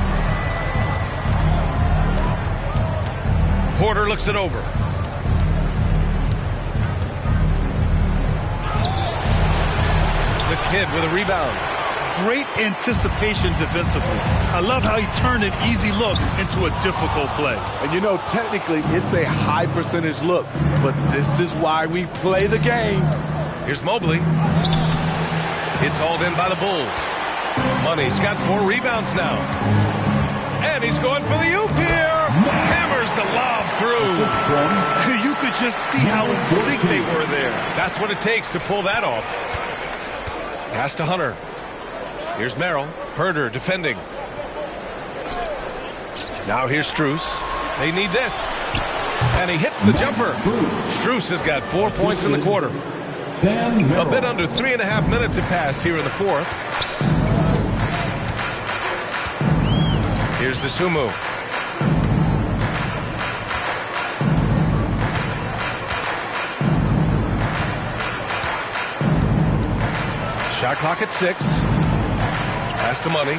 Porter looks it over. The kid with a rebound. Great anticipation defensively. I love how he turned an easy look into a difficult play. And you know, technically, it's a high percentage look, but this is why we play the game. Here's Mobley. It's hauled in by the Bulls. Money's got 4 rebounds now. And he's going for the oop here. Hammers the lob through. You could just see how in sync they were there. That's what it takes to pull that off. Pass to Hunter. Here's Merrill. Herder defending. Now here's Strus. They need this. And he hits the jumper. Strus has got 4 points in the quarter. A bit under 3.5 minutes have passed here in the fourth. Here's DeSumo. Shot clock at 6. Pass to Money.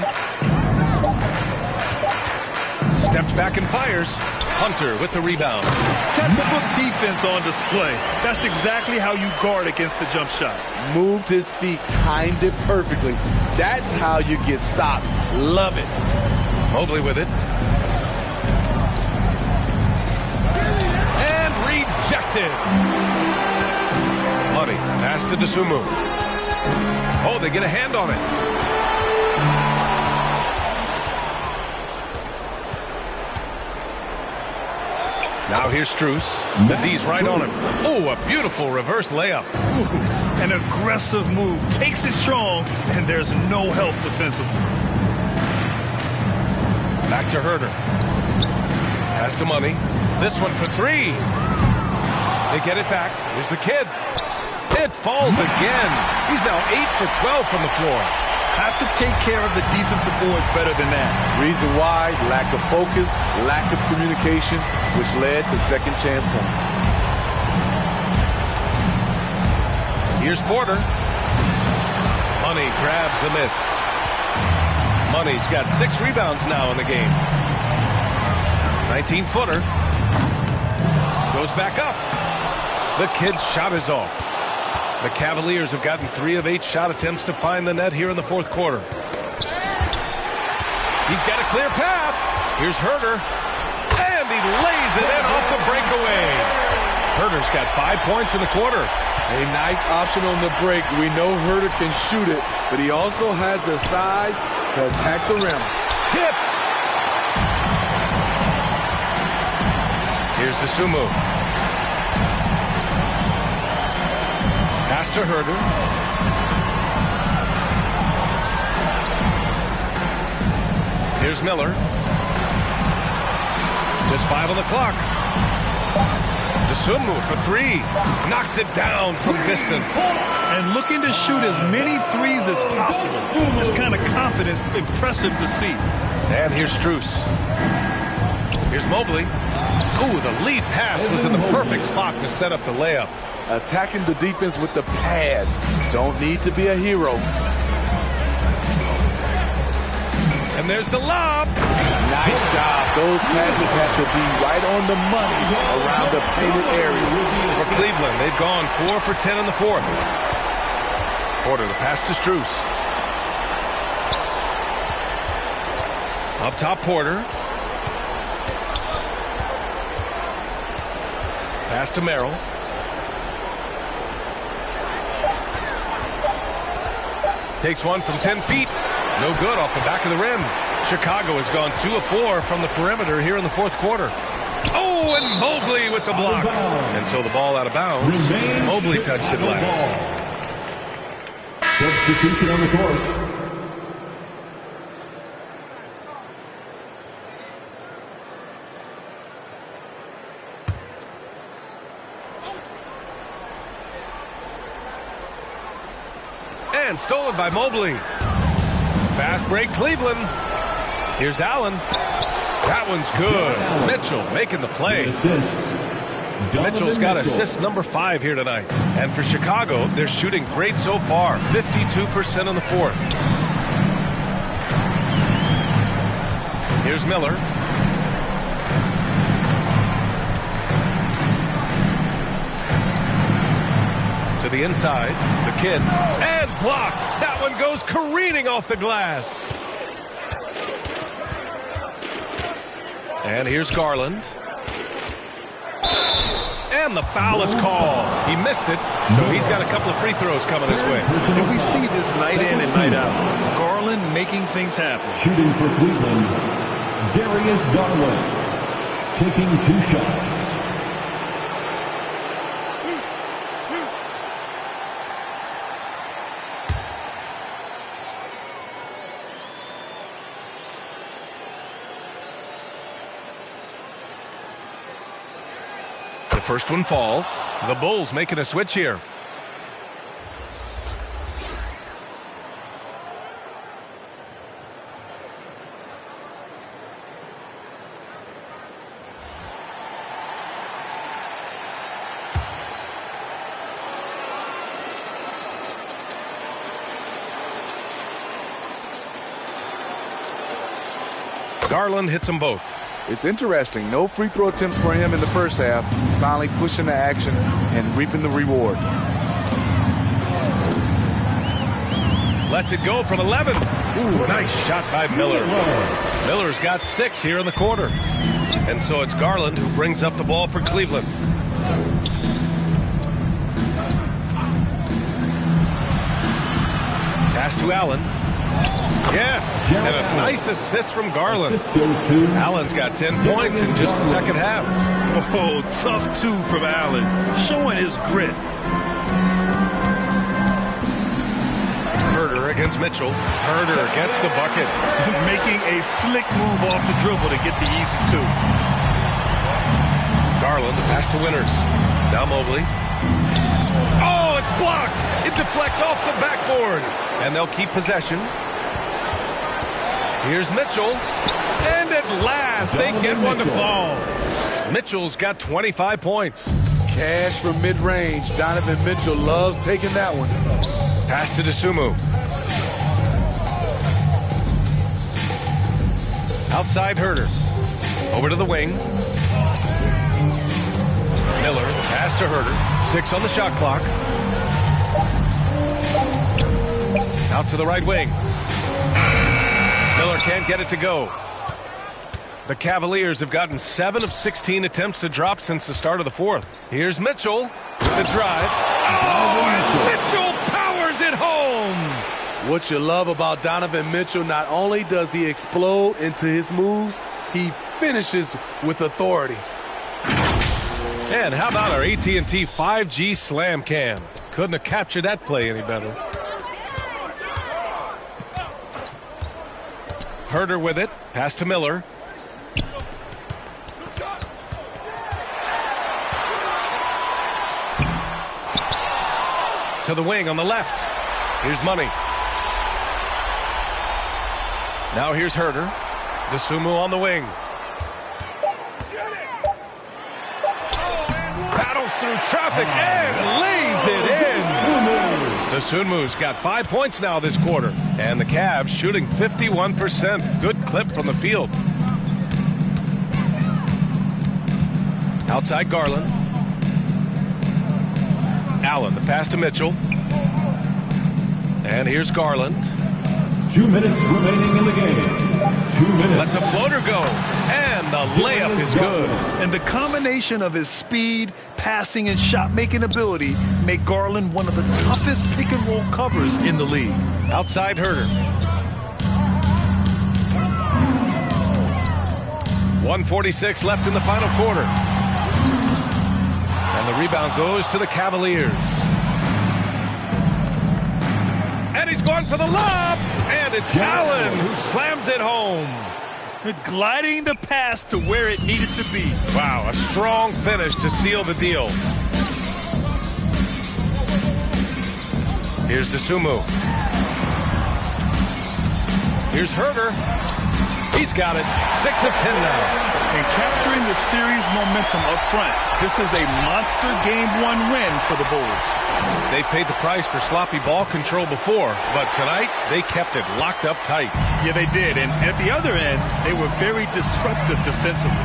Steps back and fires. Hunter with the rebound. Textbook defense on display. That's exactly how you guard against the jump shot. Moved his feet, timed it perfectly. That's how you get stops. Love it. Mobley with it. And rejected. Money. Pass to DeSumo. Oh, they get a hand on it. Now here's Strus. The D's right on him. Oh, a beautiful reverse layup. Ooh, an aggressive move. Takes it strong, and there's no help defensively. Back to Herder. Pass to Money. This one for 3. They get it back. Here's the kid. It falls again. He's now 8 for 12 from the floor. Have to take care of the defensive boards better than that. Reason why, lack of focus, lack of communication, which led to second chance points. Here's Porter. Money grabs the miss. Money's got 6 rebounds now in the game. 19-footer. Goes back up. The kid's shot is off. The Cavaliers have gotten 3 of 8 shot attempts to find the net here in the fourth quarter. He's got a clear path. Here's Herder. And he lays it in off the breakaway. Herder's got 5 points in the quarter. A nice option on the break. We know Herder can shoot it, but he also has the size to attack the rim. Tipped. Here's DeSumo. Pass to Herder. Here's Miller. Just 5 on the clock. DeSumo for 3. Knocks it down from distance. And looking to shoot as many threes as possible. This kind of confidence, impressive to see. And here's Strus. Here's Mobley. Ooh, the lead pass was in the perfect spot to set up the layup. Attacking the defense with the pass. Don't need to be a hero. And there's the lob. Nice job. Those passes have to be right on the money around the painted area. For Cleveland, they've gone 4 for 10 in the fourth. Porter, the pass to Strus. Up top, Porter. Pass to Merrill. Takes one from 10 feet. No good off the back of the rim. Chicago has gone 2 of 4 from the perimeter here in the fourth quarter. Oh, and Mobley with the block. And so the ball out of bounds. Mobley touched it last. Substitution on the court. And stolen by Mobley. Fast break, Cleveland. Here's Allen. That one's good. Mitchell making the play. Mitchell's got assist number 5 here tonight. And for Chicago, they're shooting great so far, 52% in the fourth. Here's Miller. To the inside, the kid, and blocked. That one goes careening off the glass. And here's Garland. And the foul is called. He missed it, so he's got a couple of free throws coming this way. And we see this night in and night out. Garland making things happen. Shooting for Cleveland, Darius Garland, taking 2 shots. The first one falls. The Bulls making a switch here. Garland hits them both. It's interesting. No free throw attempts for him in the first half. He's finally pushing the action and reaping the reward. Lets it go from 11. Ooh, nice shot by Miller. Miller's got 6 here in the quarter. And so it's Garland who brings up the ball for Cleveland. Pass to Allen. Yes, and a nice assist from Garland. Allen's got 10 points in just the second half. Oh, tough 2 from Allen, showing his grit. Herder against Mitchell. Herder gets the bucket. Making a slick move off the dribble to get the easy 2. Garland, the pass to Winters. Now Mobley. Oh, it's blocked. It deflects off the backboard. And they'll keep possession. Here's Mitchell, and at last they get one to fall. Mitchell's got 25 points. Cash from mid-range. Donovan Mitchell loves taking that one. Pass to DeSumo. Outside Herder. Over to the wing. Miller, pass to Herder. 6 on the shot clock. Out to the right wing. Miller can't get it to go. The Cavaliers have gotten 7 of 16 attempts to drop since the start of the fourth. Here's Mitchell with the drive. Oh, and Mitchell powers it home. What you love about Donovan Mitchell, not only does he explode into his moves, he finishes with authority. And how about our AT&T 5G Slam Cam? Couldn't have captured that play any better. Herder with it. Pass to Miller. To the wing on the left. Here's Money. Now here's Herder. DeSumo on the wing. Battles through traffic and lays it in. DeSumo's got 5 points now this quarter. And the Cavs shooting 51%. Good clip from the field. Outside Garland. Allen, the pass to Mitchell. And here's Garland. 2 minutes remaining in the game. 2 minutes. Lets a floater go. And the layup is good. And the combination of his speed, passing, and shot-making ability make Garland one of the toughest pick-and-roll covers in the league. Outside Herder. 1:46 left in the final quarter. And the rebound goes to the Cavaliers. And he's going for the lob. And it's Allen who slams it home. Gliding the pass to where it needed to be. Wow, a strong finish to seal the deal. Here's DeSumo. Here's Herder. He's got it. 6 of 10 now. and capturing the series momentum up front. This is a monster Game 1 win for the Bulls. They paid the price for sloppy ball control before, but tonight they kept it locked up tight. Yeah, they did, and at the other end, they were very disruptive defensively.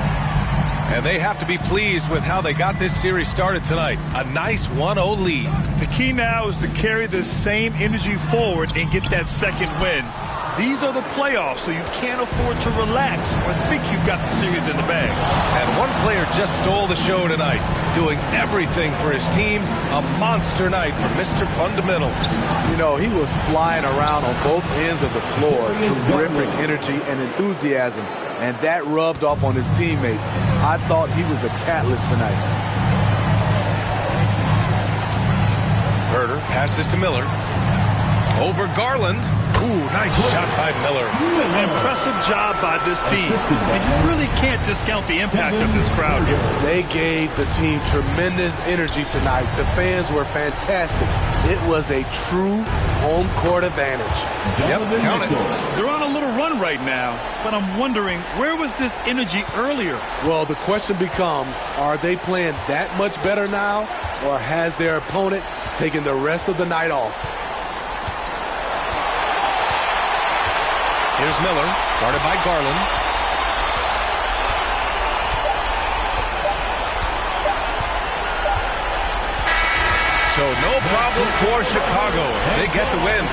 And they have to be pleased with how they got this series started tonight. A nice 1-0 lead. The key now is to carry this same energy forward and get that second win. These are the playoffs, so you can't afford to relax or think you've got the series in the bag. And one player just stole the show tonight, doing everything for his team. A monster night for Mr. Fundamentals. You know, he was flying around on both ends of the floor. Terrific energy and enthusiasm. And that rubbed off on his teammates. I thought he was a catalyst tonight. Herter passes to Miller. Over Garland. Ooh, nice shot by Miller. An impressive job by this team. And you really can't discount the impact of this crowd here. They gave the team tremendous energy tonight. The fans were fantastic. It was a true home court advantage. Yep, count it. They're on a little run right now, but I'm wondering, where was this energy earlier? Well, the question becomes, are they playing that much better now, or has their opponent taken the rest of the night off? Here's Miller, guarded by Garland. So no problem for Chicago as they get the win.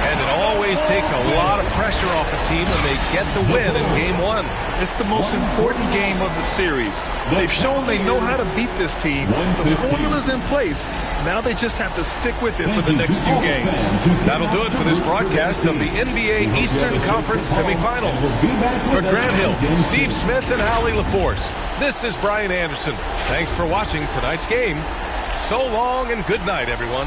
And it always takes a lot of pressure off a team when they get the win in Game 1. It's the most important game of the series. They've shown they know how to beat this team. The formula's in place. Now they just have to stick with it for the next few games. That'll do it for this broadcast of the NBA Eastern Conference semifinals. For Grant Hill, Steve Smith, and Allie LaForce, this is Brian Anderson. Thanks for watching tonight's game. So long and good night, everyone.